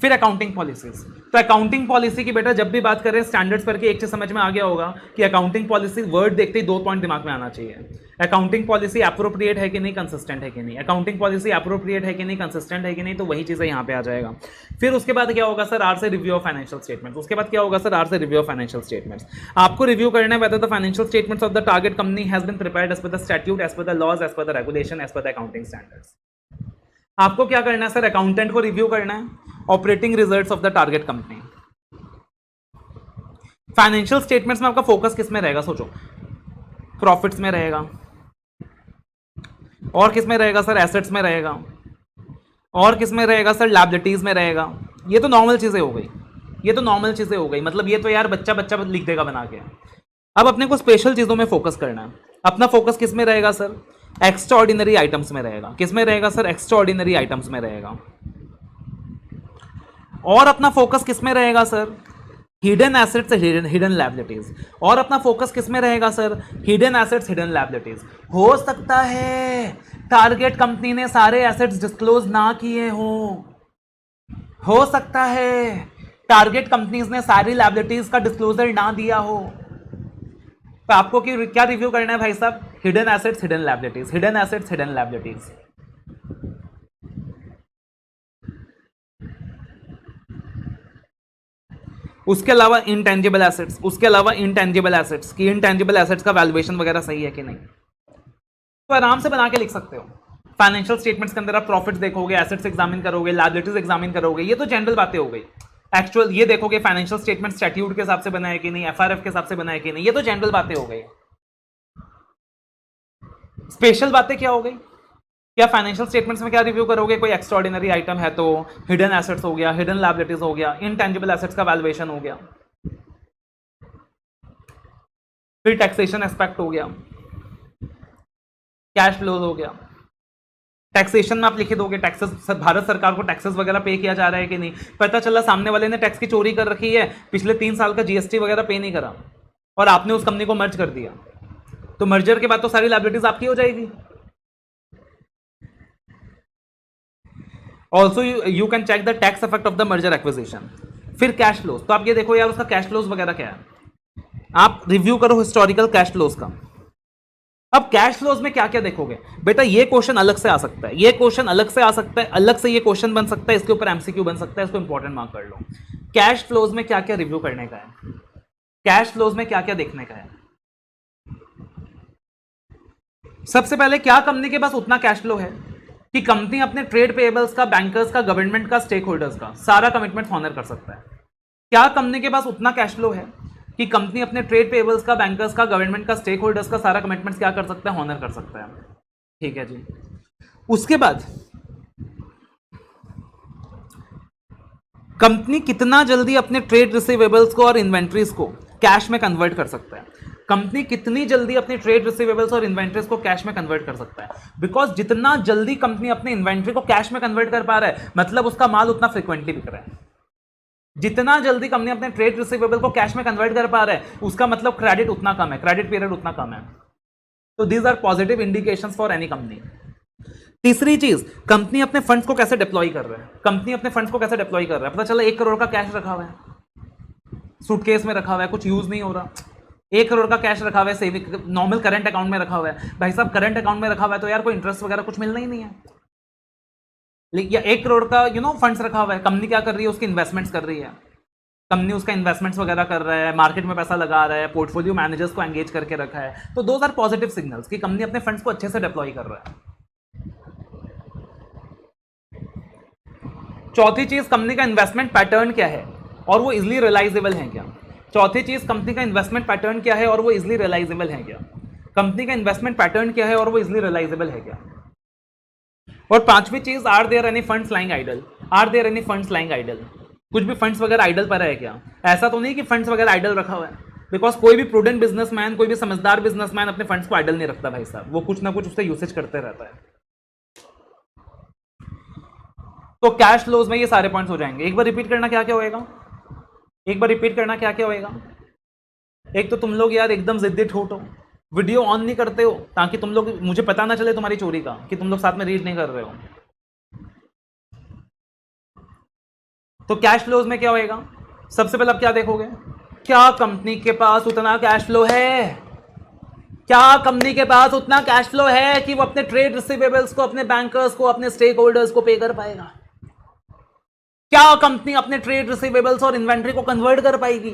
फिर अकाउंटिंग पॉलिसीज। तो अकाउंटिंग पॉलिसी की बेटा जब भी बात करें स्टैंडर्ड्स पर, कि एक चीज समझ में आ गया होगा कि अकाउंटिंग पॉलिसी वर्ड देखते ही 2 पॉइंट दिमाग में आना चाहिए। अकाउंटिंग पॉलिसी अप्रोप्रिएट है कि नहीं, कंसिस्टेंट है कि नहीं, अकाउंटिंग पॉलिसी अप्रोप्रिएट है कि नहीं, कंसिस्टेंट है कि नहीं, तो वही चीजें यहाँ पे आ जाएगा। फिर उसके बाद क्या होगा सर? आर से रिव्यू ऑफ फाइनेंशियल स्टेटमेंट्स। उसके बाद क्या होगा सर? आर से रिव्यू ऑफ फाइनेंशियल स्टेटमेंट्स। आपको रिव्यू करना है whether the financial statements of the target company has been prepared as per the statute, as per the laws, as per the regulation, as per the accounting standards. आपको क्या करना है sir? Accountant को review करना है operating results of the target company. Financial statements में आपका focus किस में रहेगा? सोचो, प्रॉफिट्स में रहेगा, और किस में रहेगा सर? एसेट्स में रहेगा, और किस में रहेगा सर? लायबिलिटीज में रहेगा। ये तो नॉर्मल चीजें हो गई, ये तो नॉर्मल चीजें हो गई, मतलब ये तो यार बच्चा बच्चा लिख देगा बना के। अब अपने को स्पेशल चीजों में फोकस करना है। अपना फोकस किस में रहेगा सर? एक्स्ट्राऑर्डिनरी आइटम्स में रहेगा। किस में रहेगा सर? एक्स्ट्राऑर्डिनरी आइटम्स में रहेगा। और अपना फोकस किस में रहेगा sir? Hidden assets, hidden liabilities. और अपना फोकस किस में रहेगा sir? Hidden assets, hidden liabilities. हो सकता है टारगेट कंपनी ने सारे एसेट्स डिस्क्लोज ना किए हो सकता है टारगेट कंपनीज ने सारी लायबिलिटीज का डिस्क्लोजर ना दिया हो। तो आपको क्या रिव्यू करना है भाई साहब? Hidden assets, hidden liabilities, hidden assets, hidden liabilities. उसके अलावा इनटेंजिबल एसेट्स, उसके अलावा इनटेंजिबल एसेट्स की इनटेंजिबल एसेट्स का वैल्यूएशन वगैरह सही है कि नहीं, तो आराम से बना के लिख सकते हो। फाइनेंशियल स्टेटमेंट्स के अंदर आप प्रॉफिट्स देखोगे, एसेट्स एग्जामिन करोगे, लायबिलिटीज एग्जामिन करोगे, ये तो जनरल बातें हो गई। एक्चुअल ये देखोगे फाइनेंशियल स्टेटमेंट स्टैट्यूट के हिसाब से बना है कि नहीं, एफआरएफ के हिसाब से बना है कि नहीं, ये तो जनरल बातें हो गई। स्पेशल बातें क्या हो गई? क्या फाइनेंशियल स्टेटमेंट्स में क्या रिव्यू करोगे? कोई एक्स्ट्राऑर्डिनरी आइटम है तो हिडन एसेट्स हो गया, हिडन लायबिलिटीज हो गया, इनटेंजिबल एसेट्स का वैल्यूएशन हो गया, फिर टैक्सेशन एस्पेक्ट हो गया, कैश फ्लोज हो गया। टैक्सेशन में आप लिख दोगे टैक्सेस, भारत सरकार को टैक्सेस वगैरह पे किया जा रहा है कि नहीं, पता चला सामने वाले ने टैक्स की चोरी कर रखी है, पिछले 3 साल का जीएसटी वगैरह पे नहीं करा और आपने उस कंपनी को मर्ज कर दिया, तो मर्जर के बाद तो सारी लायबिलिटीज आपकी हो जाएगी। Also you can check the tax effect of the merger acquisition. फिर कैश फ्लोज, तो आप ये देखो यार उसका कैश फ्लोज वगैरह क्या है, आप रिव्यू करो हिस्टोरिकल कैश फ्लोज का। अब कैश फ्लोज में क्या क्या देखोगे बेटा? ये क्वेश्चन अलग से आ सकता है, ये क्वेश्चन अलग से आ सकता है, अलग से ये क्वेश्चन बन सकता है, इसके ऊपर एमसीक्यू बन सकता है, इसको इंपॉर्टेंट मार्क कर लो। कैश फ्लोज में क्या क्या रिव्यू करने का है, कैश फ्लोज में क्या क्या देखने का है। सबसे पहले क्या कंपनी के पास उतना कैश फ्लो है कि कंपनी अपने ट्रेड पेएबल्स का, बैंकर्स का, गवर्नमेंट का, स्टेक होल्डर्स का सारा कमिटमेंट ऑनर कर सकता है। क्या कंपनी के पास उतना कैश फ्लो है कि कंपनी अपने ट्रेड पेएबल्स का, बैंकर्स का, गवर्नमेंट का, स्टेक होल्डर्स का सारा कमिटमेंट क्या कर सकता है, ऑनर कर सकता है। ठीक है जी। उसके बाद कंपनी कितना जल्दी अपने ट्रेड रिसीवेबल्स को और इन्वेंट्रीज को कैश में कन्वर्ट कर सकता है। कंपनी कितनी जल्दी अपने ट्रेड रिसीवेबल्स और इन्वेंट्रीज को कैश में कन्वर्ट कर सकता है। बिकॉज जितना जल्दी कंपनी अपने इन्वेंट्री को कैश में कन्वर्ट कर पा रहा है, मतलब उसका माल उतना फ्रिक्वेंटली बिक रहा है। जितना जल्दी कंपनी अपने ट्रेड रिसीवेबल को कैश में कन्वर्ट कर पा रहा है, उसका मतलब क्रेडिट उतना कम है, क्रेडिट पीरियड उतना कम है। तो these are positive indications for any company. तीसरी चीज, कंपनी अपने फंड्स को कैसे डिप्लॉय कर रहा है। कंपनी अपने फंड्स को कैसे डिप्लॉय कर रहा है, पता चला 1 करोड़ का कैश रखा हुआ है, सूटकेस में रखा हुआ है, कुछ यूज नहीं हो रहा। 1 करोड़ का कैश रखा हुआ है, सेविंग नॉर्मल करंट अकाउंट में रखा हुआ है। भाई साहब करंट अकाउंट में रखा हुआ है तो यार कोई इंटरेस्ट वगैरह कुछ मिलना ही नहीं है। या 1 करोड़ का फंड्स रखा हुआ है, कंपनी क्या कर रही है, उसकी इन्वेस्टमेंट्स कर रही है। कंपनी उसका इन्वेस्टमेंट्स वगैरह कर रहा है, मार्केट में पैसा लगा रहा है, पोर्टफोलियो मैनेजर्स को एंगेज करके रखा है। तो दोज आर पॉजिटिव सिग्नल्स कि कंपनी अपने फंड्स को अच्छे से डिप्लॉय कर रहा है। चौथी चीज, कंपनी का इन्वेस्टमेंट पैटर्न क्या है और वो इजिली रियलाइजेबल है क्या। चौथी चीज, कंपनी का इन्वेस्टमेंट पैटर्न क्या है और वो इजिली रियलाइजेबल है क्या। कंपनी का इन्वेस्टमेंट पैटर्न क्या है और वो इजिली रियलाइजेबल है क्या। और पांचवी चीज, are there any funds lying idle. Are there any funds lying idle, कुछ भी फंड्स वगैरह आइडल पर है क्या। ऐसा तो नहीं कि फंड्स वगैरह आइडल रखा हुआ है, बिकॉज कोई भी प्रूडेंट बिजनेसमैन, कोई भी समझदार बिजनेसमैन अपने फंड्स को आइडल नहीं रखता भाई साहब, वो कुछ ना कुछ उससे यूसेज करते रहता है। तो कैश फ्लोज में ये सारे पॉइंट्स हो जाएंगे। एक बार रिपीट करना क्या क्या होएगा, एक बार रिपीट करना क्या क्या होएगा। एक तो तुम लोग यार एकदम जिद्दी ठोट हो, वीडियो ऑन नहीं करते हो ताकि तुम लोग, मुझे पता ना चले तुम्हारी चोरी का कि तुम लोग साथ में रीड नहीं कर रहे हो। तो कैश फ्लोज में क्या होएगा, सबसे पहले आप क्या देखोगे, क्या कंपनी के पास उतना कैश फ्लो है, क्या कंपनी के पास उतना कैश फ्लो है कि वो अपने ट्रेड रिसीवेबल्स को, अपने बैंकर्स को, अपने स्टेक होल्डर्स को पे कर पाएगा। क्या कंपनी अपने ट्रेड रिसीवेबल्स और इन्वेंट्री को कन्वर्ट कर पाएगी।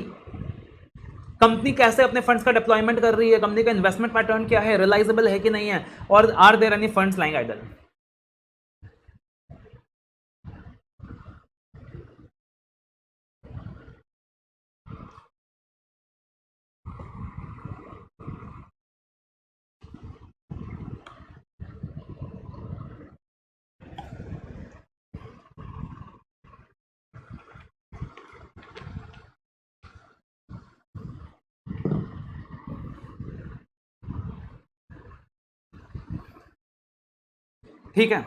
कंपनी कैसे अपने फंड्स का डिप्लॉयमेंट कर रही है, कंपनी का इन्वेस्टमेंट पैटर्न क्या है, रियलाइजेबल है कि नहीं है, और are there any funds lying idle. ठीक है,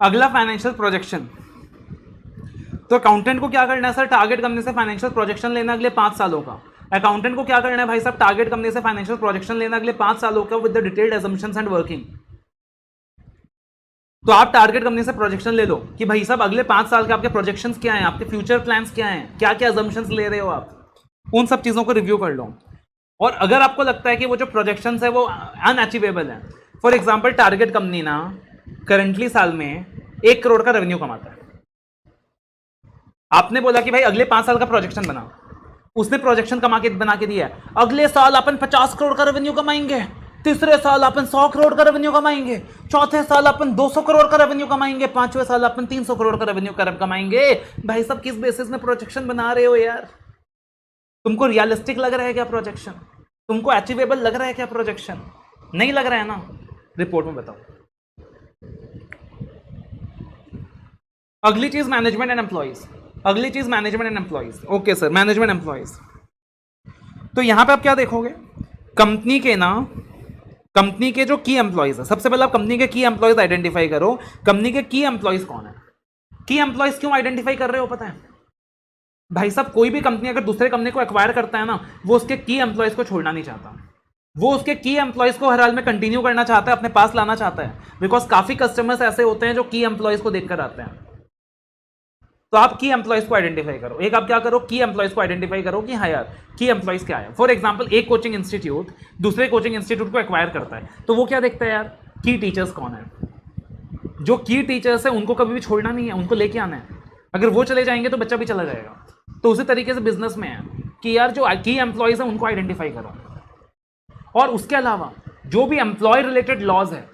अगला फाइनेंशियल प्रोजेक्शन। तो अकाउंटेंट को क्या करना है सर, टारगेट कंपनी से फाइनेंशियल प्रोजेक्शन लेना अगले 5 सालों का। अकाउंटेंट को क्या करना है भाई साहब, टारगेट कंपनी से फाइनेंशियल प्रोजेक्शन लेना अगले 5 सालों का with the detailed assumptions and working. तो आप टारगेट कंपनी से प्रोजेक्शन ले लो कि भाई साहब अगले 5 साल के आपके प्रोजेक्शंस क्या हैं, आपके फ्यूचर प्लान्स क्या हैं, क्या क्या असम्पशंस ले रहे हो आप, उन सब चीज़ों को रिव्यू कर लो। और अगर आपको लगता है कि वो जो प्रोजेक्शंस है वो अनअचीवेबल है, फॉर एग्जाम्पल टारगेट कंपनी ना करंटली साल में 1 करोड़ का रेवेन्यू कमाता है, आपने बोला कि भाई अगले 5 साल का प्रोजेक्शन बना, उसने प्रोजेक्शन बना के दिया है, अगले साल अपन 50 करोड़ का रेवेन्यू कमाएंगे, तीसरे साल अपन 100 करोड़ का रेवेन्यू कमाएंगे, चौथे साल अपन 200 करोड़ का रेवेन्यू कमाएंगे, पांचवें साल अपन 300 करोड़ का रेवेन्यू कमाएंगे। भाई साहब किस बेसिस में प्रोजेक्शन बना रहे हो यार, तुमको रियलिस्टिक लग रहा है क्या प्रोजेक्शन, तुमको अचीवेबल लग रहा है क्या प्रोजेक्शन, नहीं लग रहा है ना, रिपोर्ट में बताओ। अगली चीज मैनेजमेंट एंड एम्प्लॉइज, अगली चीज management and employees. Okay sir, management employees. तो यहां पे आप क्या देखोगे, कंपनी के जो की एम्प्लॉइज है, सबसे पहले आप कंपनी के की एम्प्लॉइज आइडेंटिफाई करो। कंपनी के की एम्प्लॉइज कौन है, की एम्प्लॉइज क्यों आइडेंटिफाई कर रहे हो पता है भाई साहब, कोई भी कंपनी अगर दूसरे कंपनी को एक्वायर करता है ना, वो उसके की एम्प्लॉइज को छोड़ना नहीं चाहता, वो उसके की एम्प्लॉइज को हर हाल में कंटिन्यू करना चाहता है, अपने पास लाना चाहता है, बिकॉज काफी कस्टमर्स ऐसे होते हैं जो की एम्प्लॉइज को देखकर आते हैं। तो आप की एम्प्लॉइज को आइडेंटिफाई करो, एक आप क्या करो, की एम्प्लॉइज को आइडेंटिफाई करो कि हाँ यार की एम्प्लॉइज क्या है। फॉर एग्जांपल एक कोचिंग इंस्टीट्यूट दूसरे कोचिंग इंस्टीट्यूट को एक्वायर करता है, तो वो क्या देखता है यार, की टीचर्स कौन है, जो की टीचर्स है उनको कभी भी छोड़ना नहीं है, उनको लेके आना है। अगर वो चले जाएंगे तो बच्चा भी चला जाएगा। तो उसी तरीके से बिजनेस में है कि यार जो की एम्प्लॉयज है उनको आइडेंटिफाई करो, और उसके अलावा जो भी एम्प्लॉय रिलेटेड लॉज है,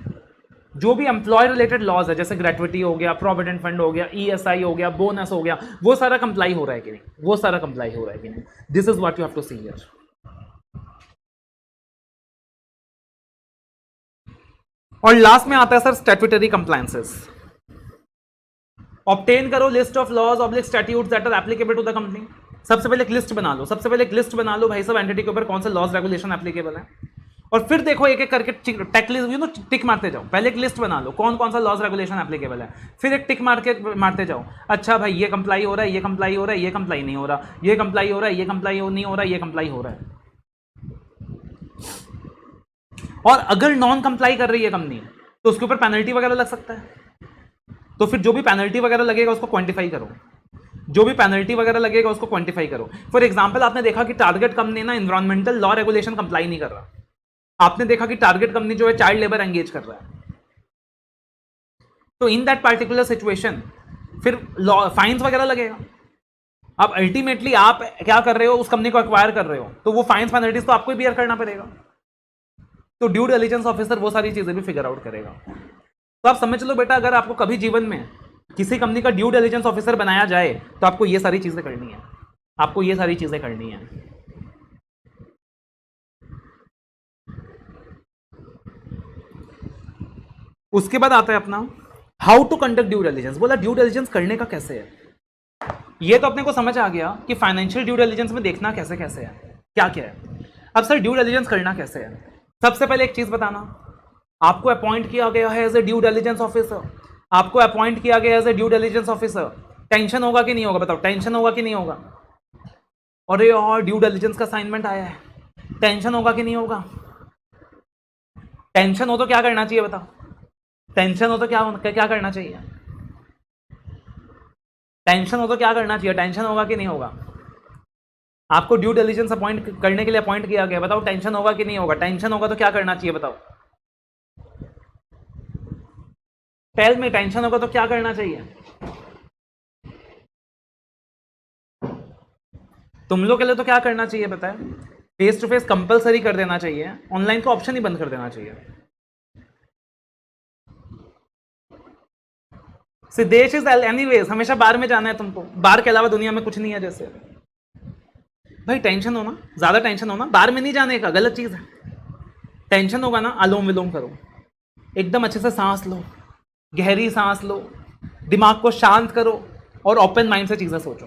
जो भी एम्प्लॉय रिलेटेड लॉज है, जैसे ग्रेट्युटी हो गया, प्रोविडेंट फंड हो गया, ईएसआई हो गया, बोनस हो गया, वो सारा कंप्लाई हो रहा है कि नहीं, वो सारा कंप्लाई हो रहा है कि नहीं। This is what you have to see here. और लास्ट में आता है सर स्टैट्यूटरी कंप्लायंसेस। ऑब्टेन करो list of laws oblique statutes that are applicable to the company. सबसे पहले एक लिस्ट बना लो, सबसे पहले एक लिस्ट बना लो भाई सब एंटिटी के ऊपर कौन से लॉज रेगुलेशन एप्लीकेबल है, और फिर देखो एक एक करके टिक मारते जाओ। पहले एक लिस्ट बना लो कौन कौन सा लॉज रेगुलेशन एप्लीकेबल है, फिर एक टिक मारते जाओ। अच्छा भाई ये कंप्लाई हो रहा है, ये कंप्लाई हो रहा है, ये कंप्लाई नहीं हो रहा, ये कंप्लाई हो रहा है, ये कंप्लाई नहीं हो रहा, ये कंप्लाई हो रहा है। और अगर नॉन कंप्लाई कर रही है कंपनी तो उसके ऊपर पेनल्टी वगैरह लग सकता है। तो फिर जो भी पेनल्टी वगैरह लगेगा उसको क्वांटिफाई करो, जो भी पेनल्टी वगैरह लगेगा उसको क्वांटिफाई करो। फॉर एग्जांपल आपने देखा कि टारगेट कंपनी ना एनवायरमेंटल लॉ रेगुलेशन कंप्लाई नहीं कर रहा, आपने देखा कि टारगेट कंपनी जो है चाइल्ड लेबर एंगेज कर रहा है, तो इन दैट पार्टिकुलर सिचुएशन फिर लॉ फाइन्स वगैरह लगेगा। अब अल्टीमेटली आप क्या कर रहे हो, उस कंपनी को एक्वायर कर रहे हो, तो वो फाइन्स पेनल्टीज तो आपको ही बियर करना पड़ेगा। तो ड्यू डिलिजेंस ऑफिसर वो सारी चीजें भी फिगर आउट करेगा। तो आप समझ लो बेटा, अगर आपको कभी जीवन में किसी कंपनी का ड्यू डिलिजेंस ऑफिसर बनाया जाए तो आपको ये सारी चीजें करनी है, आपको ये सारी चीजें करनी है। उसके बाद आता है अपना how to conduct due diligence. बोला ड्यू डिलिजेंस करने का कैसे है, ये तो अपने को समझ आ गया कि फाइनेंशियल ड्यू डिलिजेंस में देखना कैसे कैसे है, क्या क्या है। अब सर ड्यू डिलिजेंस करना कैसे है, सबसे पहले एक चीज बताना, आपको अपॉइंट किया गया है as a due diligence officer, आपको अपॉइंट किया गया as a due diligence officer, tension होगा कि नहीं होगा, बताओ टेंशन होगा कि नहीं होगा। अरे यार ड्यू डिलिजेंस का असाइनमेंट आया है, टेंशन होगा कि नहीं होगा। टेंशन हो तो क्या करना चाहिए बताओ, टेंशन हो तो क्या करना चाहिए, टेंशन हो तो क्या करना चाहिए, टेंशन होगा कि नहीं होगा। आपको ड्यू डिलिजेंस अपॉइंट करने के लिए अपॉइंट किया गया, बताओ टेंशन होगा कि नहीं होगा, टेंशन होगा तो क्या करना चाहिए बताओ। टेल में टेंशन होगा तो क्या करना चाहिए। तुम लोग के लिए तो क्या करना चाहिए बताए, फेस टू फेस कंपलसरी कर देना चाहिए, ऑनलाइन का ऑप्शन ही बंद कर देना चाहिए। सिद्धेश इज एनीवेज, हमेशा बाहर में जाना है तुमको, बाहर के अलावा दुनिया में कुछ नहीं है। जैसे भाई टेंशन हो ना, ज्यादा टेंशन हो ना, बाहर में नहीं जाने का, गलत चीज है। टेंशन होगा ना, अनुलोम विलोम करो, एकदम अच्छे से सांस लो, गहरी सांस लो, दिमाग को शांत करो और ओपन माइंड से चीजें सोचो।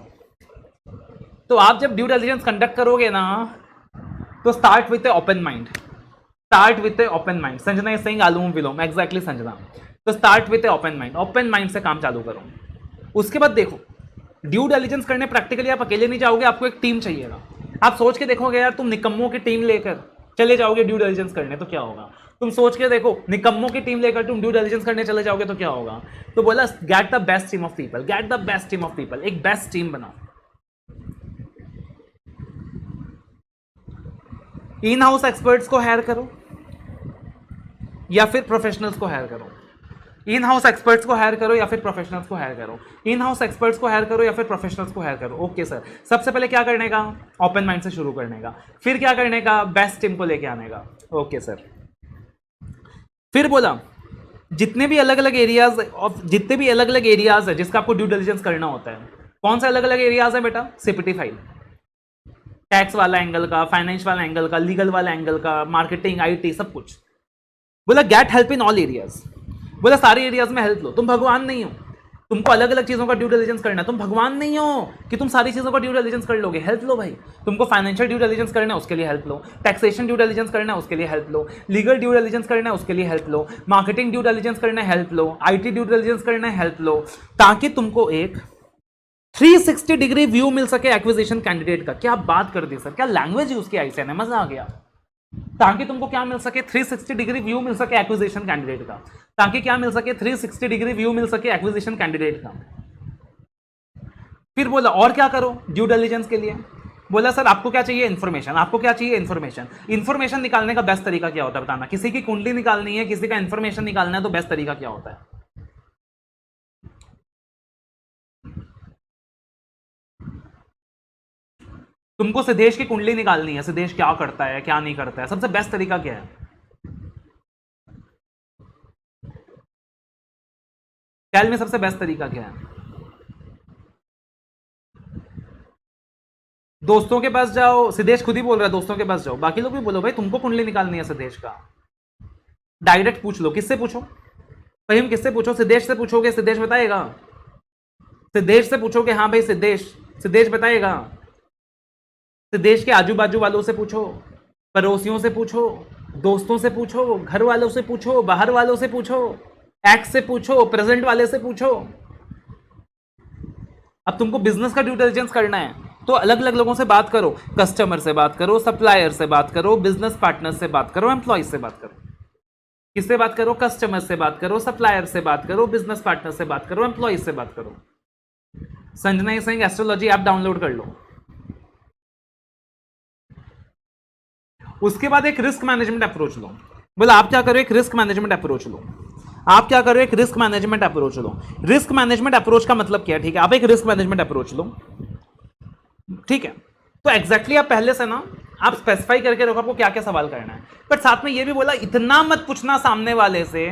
तो आप जब ड्यू डिलिजेंस कंडक्ट करोगे ना, तो start with a open mind, start with a open mind. Sanjana is saying anulom vilom, exactly Sanjana. तो start with a open mind, open mind से काम चालू करो। उसके बाद देखो ड्यू डिलिजेंस करने प्रैक्टिकली आप अकेले नहीं जाओगे, आपको एक टीम चाहिएगा। आप सोच के देखोगे यार तुम निकम्मों की टीम लेकर चले जाओगे ड्यू डिलिजेंस करने तो क्या होगा। तुम सोच के देखो निकम्मों की टीम लेकर तुम ड्यू डिलिजेंस करने चले जाओगे तो क्या होगा। तो बोला get the best team of people, get the best team of people, एक बेस्ट टीम बनाओ। इन हाउस एक्सपर्ट्स को हायर करो या फिर प्रोफेशनल्स को हायर करो, इन हाउस एक्सपर्ट्स को हायर करो या फिर प्रोफेशनल्स को हायर करो, इन हाउस एक्सपर्ट्स को हायर करो या फिर प्रोफेशनल्स को हायर करो। ओके सर, सबसे पहले क्या करने का, ओपन माइंड से शुरू करने का, फिर क्या करने का, बेस्ट टीम को लेके आने का। ओके सर, फिर बोला जितने भी अलग अलग एरियाज है जिसका आपको ड्यू डिलिजेंस करना होता है, कौन से अलग अलग एरियाज है बेटा, सीपीटी फाइल, टैक्स वाला एंगल का, फाइनेंस वाला एंगल का, लीगल वाला एंगल का, मार्केटिंग, आईटी, सब कुछ। बोला get help in all areas, बोला सारे एरियाज में हेल्प लो। तुम भगवान नहीं हो, तुमको अलग अलग चीजों का ड्यू डिलिजेंस करना है, तुम भगवान नहीं हो कि तुम सारी चीजों का ड्यू डिलिजेंस कर लोगे। हेल्प लो भाई, तुमको फाइनेंशियल ड्यू डिलिजेंस करना है उसके लिए हेल्प लो, टैक्सेशन ड्यू डिलिजेंस करना है उसके लिए हेल्प लो, लीगल ड्यू डिलिजेंस करना है उसके लिए हेल्प लो, मार्केटिंग ड्यू डिलिजेंस करना है help low, IT due diligence करना है हेल्प लो, ताकि तुमको एक 360 डिग्री व्यू मिल सके एक्विजिशन कैंडिडेट का। क्या बात कर दी सर, क्या लैंग्वेज यूज किया इसे, मजा आ गया। ताकि तुमको क्या मिल सके, 360 डिग्री व्यू मिल सके एक्विजिशन कैंडिडेट का, ताकि क्या मिल सके, 360 डिग्री व्यू मिल सके एक्विजिशन कैंडिडेट का। फिर बोला और क्या करो ड्यू डिलिजेंस के लिए, बोला सर आपको क्या चाहिए, इन्फॉर्मेशन, आपको क्या चाहिए, इन्फॉर्मेशन। इन्फॉर्मेशन निकालने का बेस्ट तरीका क्या होता है बताना, किसी की कुंडली निकालनी है, किसी का इन्फॉर्मेशन निकालना है, तो बेस्ट तरीका क्या होता है। तुमको सिद्धेश की कुंडली निकालनी है, सिद्धेश क्या करता है क्या नहीं करता है, सबसे बेस्ट तरीका क्या है? ख्याल में सबसे बेस्ट तरीका क्या है? दोस्तों के पास जाओ, सिद्धेश खुद ही बोल रहा है दोस्तों के पास जाओ, बाकी लोग भी बोलो भाई तुमको कुंडली निकालनी है सिद्धेश का, डायरेक्ट पूछ लो। किससे पूछो भाई? हम किससे पूछो? सिद्धेश से पूछोगे, सिद्धेश बताएगा। सिद्धेश से पूछोगे, हाँ भाई सिद्धेश, सिद्धेश बताएगा। सिद्धेश के आजू बाजू वालों से पूछो, पड़ोसियों से पूछो, दोस्तों से पूछो, घर वालों से पूछो, बाहर वालों से पूछो, एक्स से पूछो, प्रेजेंट वाले से पूछो। अब तुमको बिजनेस का ड्यू डिलिजेंस करना है तो अलग अलग लोगों से बात करो, कस्टमर से बात करो, सप्लायर से बात करो, बिजनेस पार्टनर से बात करो, एम्प्लॉय से बात करो। किससे बात करो? कस्टमर से बात करो, सप्लायर से बात करो, बिजनेस पार्टनर से बात करो, एम्प्लॉय से बात करो। Sanjana Singh astrology app download कर लो। उसके बाद एक रिस्क मैनेजमेंट अप्रोच लो। बोला आप क्या करो? एक रिस्क मैनेजमेंट अप्रोच लो। आप क्या करो? एक रिस्क मैनेजमेंट अप्रोच लो। रिस्क मैनेजमेंट अप्रोच का मतलब क्या है? ठीक है, आप एक रिस्क मैनेजमेंट अप्रोच लो, ठीक है। तो एग्जैक्टली आप पहले से ना आप स्पेसिफाई करके रखो आपको क्या क्या सवाल करना है, बट साथ में ये भी बोला इतना मत पूछना सामने वाले से,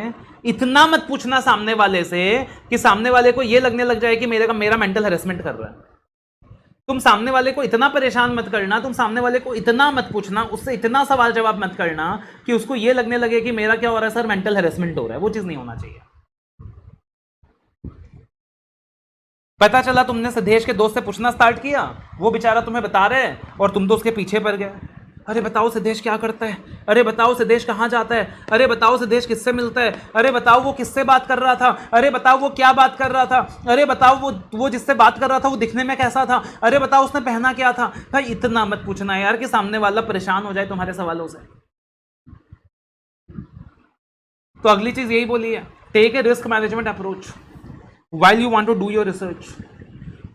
इतना मत पूछना सामने वाले से कि सामने वाले को ये लगने लग जाए कि मेरा मेंटल हेरेसमेंट कर रहा है। तुम सामने वाले को इतना परेशान मत करना, तुम सामने वाले को इतना मत पूछना, उससे इतना सवाल जवाब मत करना कि उसको ये लगने लगे कि मेरा क्या हो रहा है सर, मेंटल हेरेसमेंट हो रहा है। वो चीज नहीं होना चाहिए। पता चला तुमने सिद्धेश के दोस्त से पूछना स्टार्ट किया, वो बेचारा तुम्हें बता रहे हैं और तुम तो उसके पीछे पड़ गए। अरे बताओ सिद्धेश क्या करता है, अरे बताओ सिद्धेश कहाँ जाता है, अरे बताओ सिद्धेश किससे मिलता है, अरे बताओ वो किससे बात कर रहा था, अरे बताओ वो क्या बात कर रहा था, अरे बताओ वो जिससे बात कर रहा था वो दिखने में कैसा था, अरे बताओ उसने पहना क्या था। भाई इतना मत पूछना यार कि सामने वाला परेशान हो जाए तुम्हारे सवालों से। तो अगली चीज यही बोली है, take a risk management approach while you want to do your research.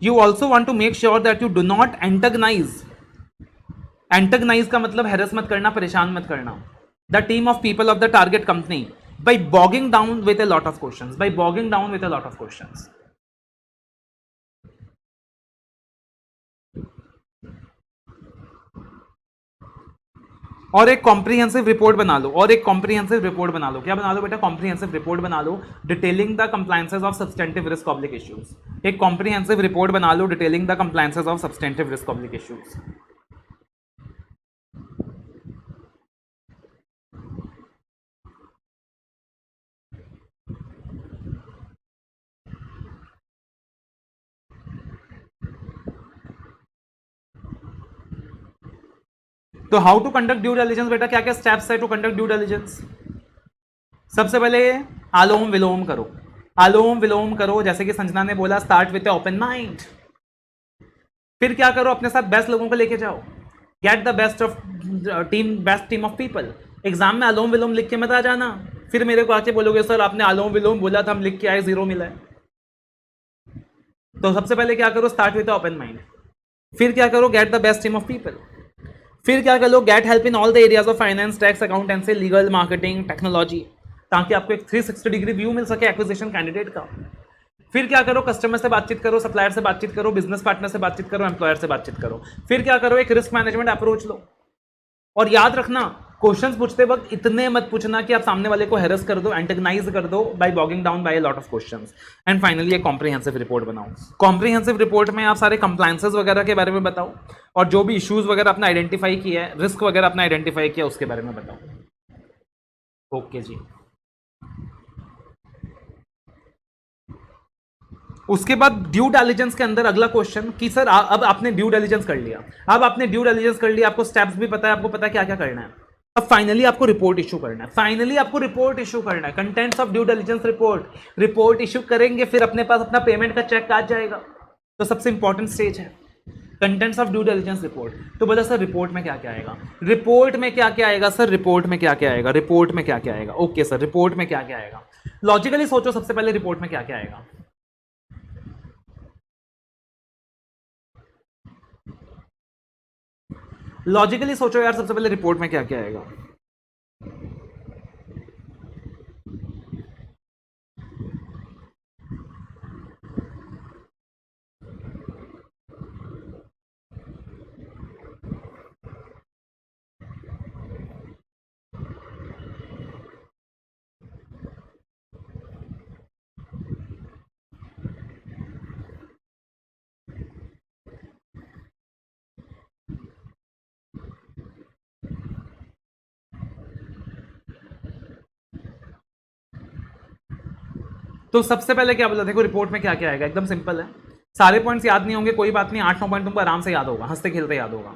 You also want to make sure that you do not antagonize. Antagonize का मतलब हैरेस मत करना, परेशान मत करना the team of people of the target company by bogging down with a lot of questions. By bogging down with a lot of questions. और एक comprehensive report बना लो, और एक कॉम्प्रिहेंसिव रिपोर्ट बना लो। क्या बना लो बेटा? कॉम्प्रिहेंसिव रिपोर्ट बना लो, detailing the compliances of substantive risk oblique issues. एक कॉम्प्रिहेंसिव रिपोर्ट बना लो, detailing the compliances of substantive risk oblique issues. तो how to conduct due diligence बेटा, क्या क्या स्टेप्स है टू कंडक्ट ड्यू डिलिजेंस? सबसे पहले आलोम विलोम करो, आलोम विलोम करो, जैसे कि संजना ने बोला स्टार्ट विथ ओपन माइंड। फिर क्या करो? अपने साथ बेस्ट लोगों को लेके जाओ, get the best of team, best team of people. Exam में आलोम विलोम लिख के मत आ जाना, फिर मेरे को आके बोलोगे सर आपने आलोम विलोम बोला था, हम लिख के आए, 0 मिला है। तो सबसे पहले क्या करो? Start with open mind. फिर क्या करो? Get the best team of people. फिर क्या करो? Get help in all the areas of finance, tax, accountancy, legal, marketing, technology, ताकि आपको एक 360 डिग्री व्यू मिल सके एक्विजिशन कैंडिडेट का। फिर क्या करो? कस्टमर से बातचीत करो, सप्लायर से बातचीत करो, बिजनेस पार्टनर से बातचीत करो, एम्प्लॉयर से बातचीत करो। फिर क्या करो? एक रिस्क मैनेजमेंट अप्रोच लो। और याद रखना, क्वेश्चंस पूछते वक्त इतने मत पूछना कि आप सामने वाले को हेरस कर दो, एंटेगनाइज कर दो by bogging down by a lot of questions. And finally एक कॉम्प्रिहेंसिव रिपोर्ट बनाओ। कॉम्प्रिहेंसिव रिपोर्ट में आप सारे कंप्लायंसेस वगैरह के बारे में बताओ, और जो भी इश्यूज वगैरह आपने आइडेंटिफाई किया है, रिस्क वगैरह आपने आइडेंटिफाई किया, उसके बारे में बताओ। ओके जी। उसके बाद ड्यू डिलिजेंस के अंदर अगला क्वेश्चन कि सर अब आपने ड्यू डिलिजेंस कर लिया, अब आपने ड्यू डिलिजेंस कर लिया, आपको स्टेप्स भी पता है, आपको पता है क्या क्या करना है। अब फाइनली आपको रिपोर्ट इशू करना है, फाइनली आपको रिपोर्ट इशू करना है, contents of due diligence report. Report issue करेंगे, फिर अपने पास अपना पेमेंट का चेक आ जाएगा। तो सबसे इंपॉर्टेंट स्टेज है contents of due diligence report. तो बोला सर रिपोर्ट में क्या क्या आएगा, रिपोर्ट में क्या क्या आएगा सर, रिपोर्ट में क्या क्या आएगा, रिपोर्ट में क्या क्या आएगा। ओके सर, रिपोर्ट में क्या क्या आएगा? लॉजिकली सोचो सबसे पहले रिपोर्ट में क्या क्या आएगा। लॉजिकली सोचो यार, सबसे पहले रिपोर्ट में क्या क्या आएगा। तो सबसे पहले क्या बोला, देखो रिपोर्ट में क्या क्या आएगा, एकदम सिंपल है, सारे पॉइंट्स याद नहीं होंगे कोई बात नहीं, 8-9 पॉइंट तुमको आराम से याद होगा, हंसते खेलते याद होगा।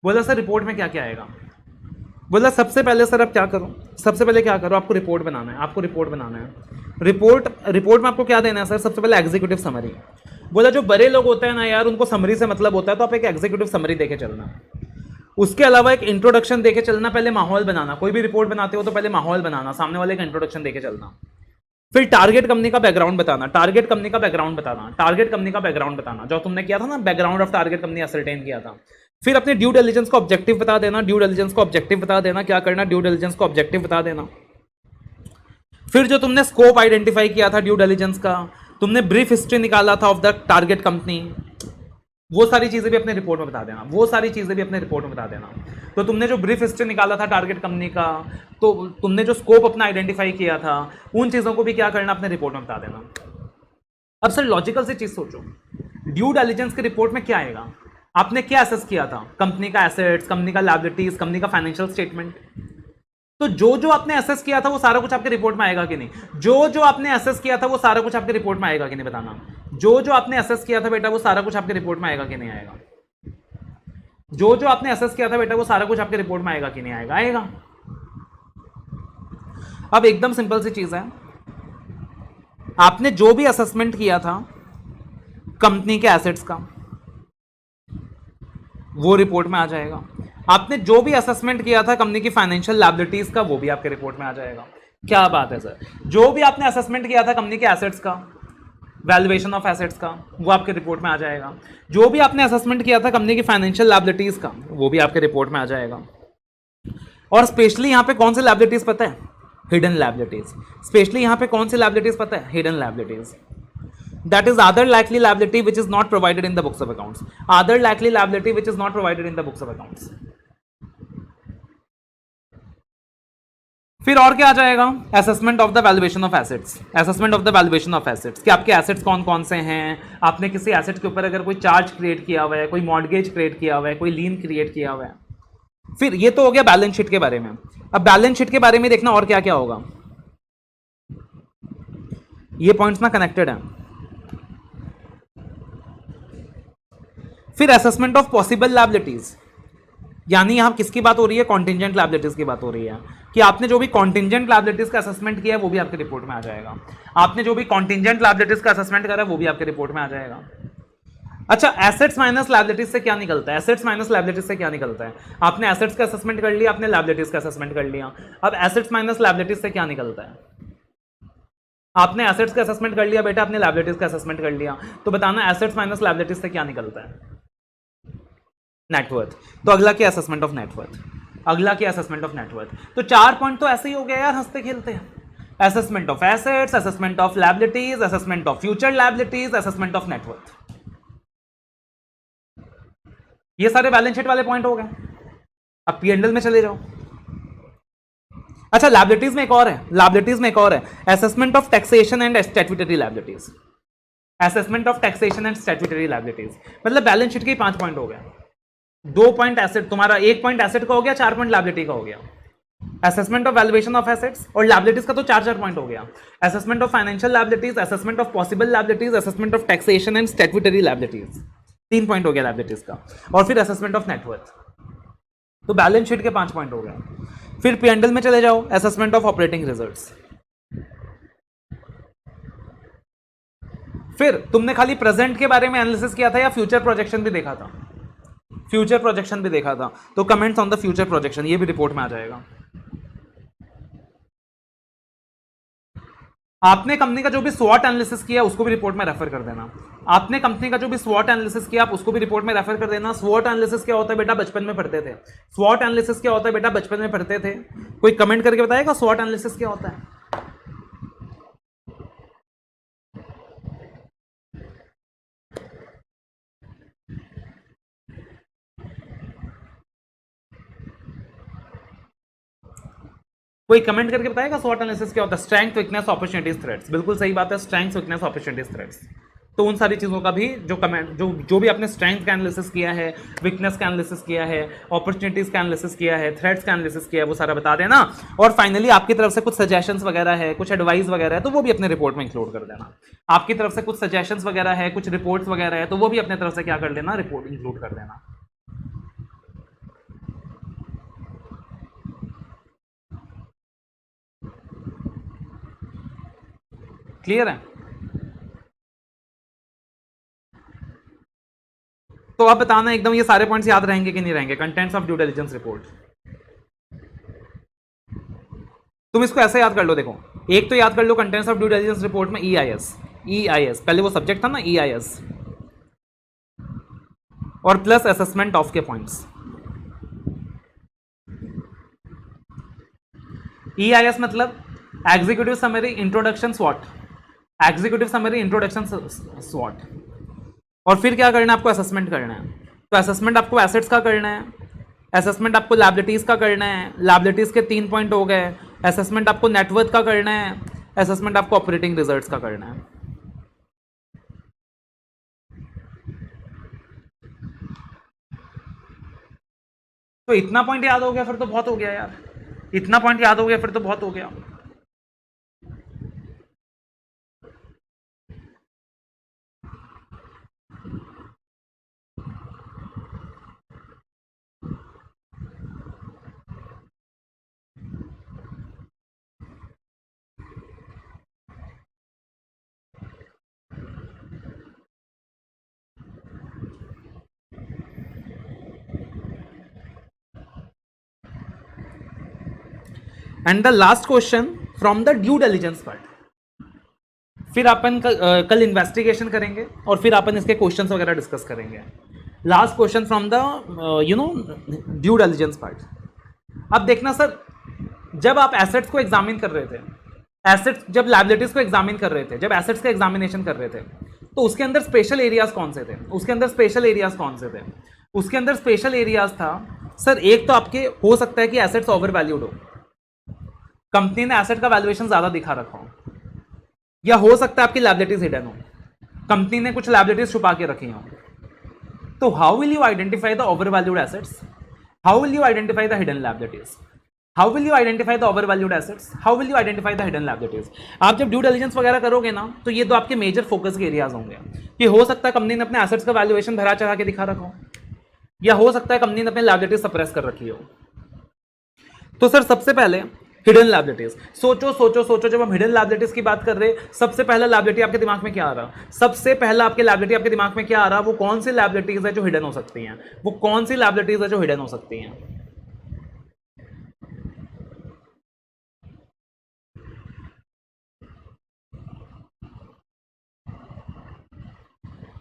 बोला सर रिपोर्ट में क्या क्या आएगा, बोला सबसे पहले सर आप क्या करो, सबसे पहले क्या करो, आपको रिपोर्ट बनाना है, आपको रिपोर्ट बनाना है। रिपोर्ट में आपको क्या देना है सर, सबसे पहले एग्जीक्यूटिव समरी। बोला जो बड़े लोग होते हैं ना यार, उनको समरी से मतलब होता है, तो आप एक एग्जीक्यूटिव समरी देके चलना। उसके अलावा एक इंट्रोडक्शन देके चलना, पहले माहौल बनाना, कोई भी रिपोर्ट बनाते हो तो पहले माहौल बनाना, सामने वाले का इंट्रोडक्शन देके चलना। फिर टारगेट कंपनी का बैकग्राउंड बताना, टारगेट कंपनी का बैकग्राउंड बताना, टारगेट कंपनी का बैकग्राउंड बताना, जो तुमने किया था ना, background of target company ascertain किया था। फिर अपने ड्यू डिलिजेंस का ऑब्जेक्टिव बता देना, ड्यू डिलिजेंस का ऑब्जेक्टिव बता देना, क्या करना, ड्यू डिलिजेंस का ऑब्जेक्टिव बता देना। फिर जो तुमने स्कोप आइडेंटिफाई किया था ड्यू डिलिजेंस का, तुमने ब्रीफ हिस्ट्री निकाला था ऑफ द टारगेट कंपनी, वो सारी चीजें भी अपने रिपोर्ट में बता देना, वो सारी चीजें भी अपने रिपोर्ट में बता देना। तो तुमने जो ब्रीफ हिस्ट्री निकाला था टारगेट कंपनी का, तो तुमने जो स्कोप अपना आइडेंटिफाई किया था, उन चीजों को भी क्या करना, अपने रिपोर्ट में बता देना। अब सर लॉजिकल सी चीज सोचो, ड्यू डिलिजेंस की रिपोर्ट में क्या आएगा, आपने क्या असेस किया था, कंपनी का एसेट्स, कंपनी का लायबिलिटीज, कंपनी का फाइनेंशियल स्टेटमेंट। तो जो जो आपने असेस किया था वो सारा कुछ आपके रिपोर्ट में आएगा कि नहीं, जो जो आपने असेस किया था वो सारा कुछ आपके रिपोर्ट में आएगा कि नहीं, बताना। जो जो आपने असेस किया था बेटा वो सारा कुछ आपके रिपोर्ट में आएगा कि नहीं आएगा, जो जो आपने असेस किया था बेटा वो सारा कुछ आपके रिपोर्ट में आएगा कि नहीं आएगा, आएगा। अब एकदम सिंपल सी चीज है, आपने जो भी असेसमेंट किया था कंपनी के एसेट्स का, वो रिपोर्ट में आ जाएगा। आपने जो भी असेसमेंट किया था कंपनी की फाइनेंशियल लायबिलिटीज का, वो भी आपके रिपोर्ट में आ जाएगा। क्या बात है सर, जो भी आपने असेसमेंट किया था कंपनी के एसेट्स का, वैल्यूएशन ऑफ एसेट्स का, वो आपके रिपोर्ट में आ जाएगा। जो भी आपने असेसमेंट किया था कंपनी की फाइनेंशियल लायबिलिटीज का, वो भी आपके रिपोर्ट में आ जाएगा। और स्पेशली यहां पे कौन सी लायबिलिटीज पता है, हिडन लायबिलिटीज। स्पेशली यहां पे कौन सी लायबिलिटीज पता है, hidden liabilities. That is other likely liability which is not provided in the books of accounts. Other likely liability which is not provided in the books of accounts. फिर और क्या आ जाएगा, assessment of the valuation of assets. Assessment of the valuation of assets कि आपके assets कौन कौन से हैं, आपने किसी एसेट के ऊपर अगर कोई चार्ज क्रिएट किया हुआ है, कोई मॉर्गेज क्रिएट किया हुआ है, कोई लीन क्रिएट किया हुआ है। फिर ये तो हो गया बैलेंस शीट के बारे में। अब बैलेंस शीट के बारे में देखना और क्या क्या होगा, ये पॉइंट्स ना कनेक्टेड है। फिर असेसमेंट ऑफ पॉसिबल लायबिलिटीज, यानी यहां किसकी बात हो रही है, कॉन्टिंजेंट लायबिलिटीज की बात हो रही है, कि आपने जो भी कॉन्टिंजेंट लायबिलिटीज का असेसमेंट किया है वो भी आपके रिपोर्ट में आ जाएगा। आपने जो भी कॉन्टिंजेंट लायबिलिटीज का असेसमेंट करा है वो भी आपके रिपोर्ट में आ जाएगा। अच्छा, एसेट्स माइनस लायबिलिटीज से क्या निकलता है, एसेट्स माइनस लायबिलिटीज से क्या निकलता है, आपने एसेट्स का असेसमेंट कर लिया, आपने लायबिलिटीज का असेसमेंट कर लिया। अब एसेट्स माइनस लायबिलिटीज से क्या निकलता है, आपने एसेट्स का असेसमेंट कर लिया बेटा, आपने लायबिलिटीज का असेसमेंट कर लिया, तो बताना एसेट्स माइनस लायबिलिटीज से क्या निकलता है, नेटवर्थ। तो अगला क्या, असेसमेंट ऑफ नेटवर्थ। अगला क्या, असेसमेंट ऑफ नेटवर्थ। तो 4 पॉइंट तो ऐसे ही हो गया यार, हंसते खेलते हैं। Assessment of assets, assessment of liabilities, assessment of future liabilities, assessment of net worth. ये सारे बैलेंस शीट वाले पॉइंट हो गए। अब P&L में चले जाओ। अच्छा, लायबिलिटीज में एक और है, लायबिलिटीज में एक और है, assessment of taxation and statutory liabilities. Assessment of taxation and statutory liabilities, मतलब बैलेंस शीट के 5 पॉइंट हो गए। 2 पॉइंट एसेट तुम्हारा, 1 पॉइंट एसेट का हो गया, 4 पॉइंट लायबिलिटी का हो गया। Assessment of valuation of assets और लायबिलिटीज का तो 4 पॉइंट हो गया। Assessment of financial liabilities, assessment of possible liabilities, assessment of taxation and statutory liabilities, 3 point हो गया लायबिलिटीज का। और फिर असेसमेंट ऑफ नेटवर्थ, तो बैलेंस शीट के 5 पॉइंट हो गए। फिर P&L में चले जाओ, असेसमेंट ऑफ ऑपरेटिंग रिजल्ट्स। फिर तुमने खाली प्रेजेंट के बारे में एनालिसिस किया था या फ्यूचर प्रोजेक्शन भी देखा था, फ्यूचर प्रोजेक्शन भी देखा था, तो comments on the future projection, ये भी रिपोर्ट में आ जाएगा। आपने कंपनी का जो भी स्वॉट एनालिसिस किया उसको भी रिपोर्ट में रेफर कर देना। आपने कंपनी का जो भी स्वॉट एनालिसिस किया आप उसको भी रिपोर्ट में रेफर कर देना। स्वॉट एनालिसिस क्या होता है बेटा, बचपन में पढ़ते थे। स्वॉट एनालिसिस क्या होता है बेटा, बचपन में पढ़ते थे। कोई कमेंट करके बताएगा स्वॉट एनालिसिस क्या होता है। कोई कमेंट करके बताएगा स्वॉट एनालिसिस क्या होता है। Strength, weakness, opportunities, threats. बिल्कुल सही बात है, स्ट्रेंथ, वीकनेस, अपॉर्चुनिटीज, थ्रेट्स। तो उन सारी चीज़ों का भी जो कमेंट जो भी आपने स्ट्रेंथ का एनालिसिस किया है, वीकनेस का एनालिसिस किया है, अपॉर्चुनिटीज़ का एनालिसिस किया है, थ्रेट्स का एनालिसिस किया है, वो सारा बता देना। और फाइनली आपकी तरफ से कुछ सजेशंस वगैरह है, कुछ एडवाइस वगैरह है, तो वो भी अपने रिपोर्ट में इंक्लूड कर देना। आपकी तरफ से कुछ सजेशंस वगैरह है, कुछ रिपोर्ट्स वगैरह है, तो वो भी अपने तरफ से क्या कर लेना, रिपोर्ट इंक्लूड कर देना। क्लियर है? तो आप बताना एकदम ये सारे पॉइंट्स याद रहेंगे कि नहीं रहेंगे, contents of due diligence report. तुम इसको ऐसे याद कर लो, देखो एक तो याद कर लो contents of due diligence report में ई आई एस पहले वो सब्जेक्ट था ना, ई आई एस, और प्लस असेसमेंट ऑफ के पॉइंट्स। ई आई एस मतलब executive summary introduction स्वॉट, executive summary introduction स्वॉट, और फिर क्या करना है आपको, असेसमेंट करना है। तो असेसमेंट आपको एसेट्स का करना है, असेसमेंट आपको लायबिलिटीज का करना है, लायबिलिटीज के 3 पॉइंट हो गए, असेसमेंट आपको नेटवर्थ का करना है, असेसमेंट आपको ऑपरेटिंग रिजल्ट्स का करना है। तो इतना पॉइंट याद हो गया फिर तो बहुत हो गया यार, इतना पॉइंट याद हो गया फिर तो बहुत हो गया। And the last question from the due diligence part, फिर अपन कल इन्वेस्टिगेशन करेंगे और फिर अपन इसके क्वेश्चंस वगैरह डिस्कस करेंगे। Last question from the due diligence part. अब देखना सर, जब आप एसेट्स को एग्जामिन कर रहे थे, एसेट्स जब लायबिलिटीज को एग्जामिन कर रहे थे, जब एसेट्स का एग्जामिनेशन कर रहे थे, तो उसके अंदर स्पेशल एरियाज कौन से थे, उसके अंदर स्पेशल एरियाज कौन से थे? उसके अंदर स्पेशल एरियाज था सर, एक तो आपके हो सकता है कि एसेट्स ओवर वैल्यूड हो, कंपनी ने एसेट का वैल्यूएशन ज्यादा दिखा रखा हो, या हो सकता है आपकी लायबिलिटीज हिडन हो, कंपनी ने कुछ लायबिलिटीज छुपा के रखी हो। तो how will you identify the over valued assets, how will you identify the hidden liabilities, how will you identify the over valued assets, how will you identify the hidden liabilities? आप जब due diligence वगैरह करोगे ना, तो ये तो आपके major focus के एरियाज होंगे कि हो सकता है कंपनी ने अपने एसेट्स का वैल्यूएशन भरा चढ़ा के दिखा रखा हो, या हो सकता है कंपनी ने अपनी लायबिलिटीज सप्रेस कर रखी हो। तो सर सबसे पहले हिडन लायबिलिटीज, सोचो सोचो सोचो, जब हम हिडन लायबिलिटीज की बात कर रहे हैं, सबसे पहला लायबिलिटी आपके दिमाग में क्या आ रहा? सबसे पहला आपके लायबिलिटी आपके दिमाग में क्या आ रहा? वो कौन सी लायबिलिटीज है जो हिडन हो सकती हैं? वो कौन सी लायबिलिटीज है जो हिडन हो सकती हैं?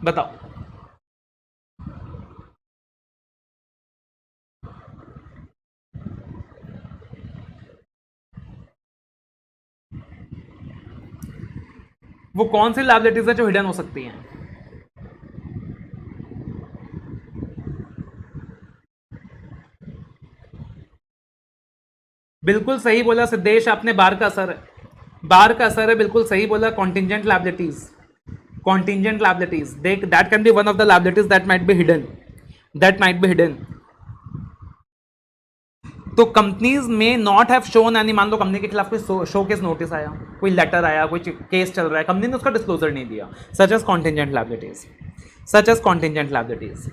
बताओ। वो कौन सी लायबिलिटीज है जो हिडन हो सकती हैं? बिल्कुल सही बोला सिद्धेश आपने, बार का असर है, बार का असर है, बिल्कुल सही बोला। Contingent liabilities, contingent liabilities, that can be one of the liabilities that might be hidden, that might be hidden. तो कंपनीज में नॉट हैव शोन एनी, मान लो कंपनी के खिलाफ कोई शो केस नोटिस आया, कोई लेटर आया, कोई केस चल रहा है, कंपनी ने उसका डिस्क्लोजर नहीं दिया, such as contingent liabilities, such as contingent liabilities.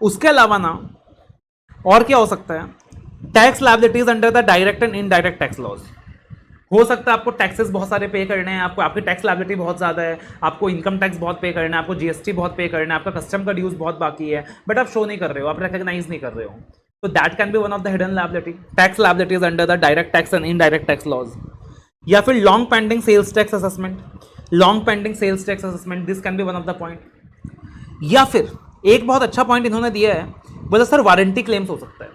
उसके अलावा ना और क्या हो सकता है? Tax liabilities under the direct and indirect tax laws. हो सकता है आपको टैक्सेस बहुत सारे पे करने हैं, आपको आपकी टैक्स लायबिलिटी बहुत ज़्यादा है, आपको इनकम टैक्स बहुत पे करना है, आपको जीएसटी बहुत पे करना है, आपका कस्टम का ड्यूज बहुत बाकी है, बट आप शो नहीं कर रहे हो, आप रिकॉग्नाइज नहीं कर रहे हो। तो that can be one of the hidden liability, tax liabilities under the direct tax and indirect tax laws. या फिर long pending sales tax assessment, long pending sales tax assessment, this can be one of the point. या फिर एक बहुत अच्छा point इन्होंने दिया है, बोला सर वारंटी क्लेम्स हो सकता है,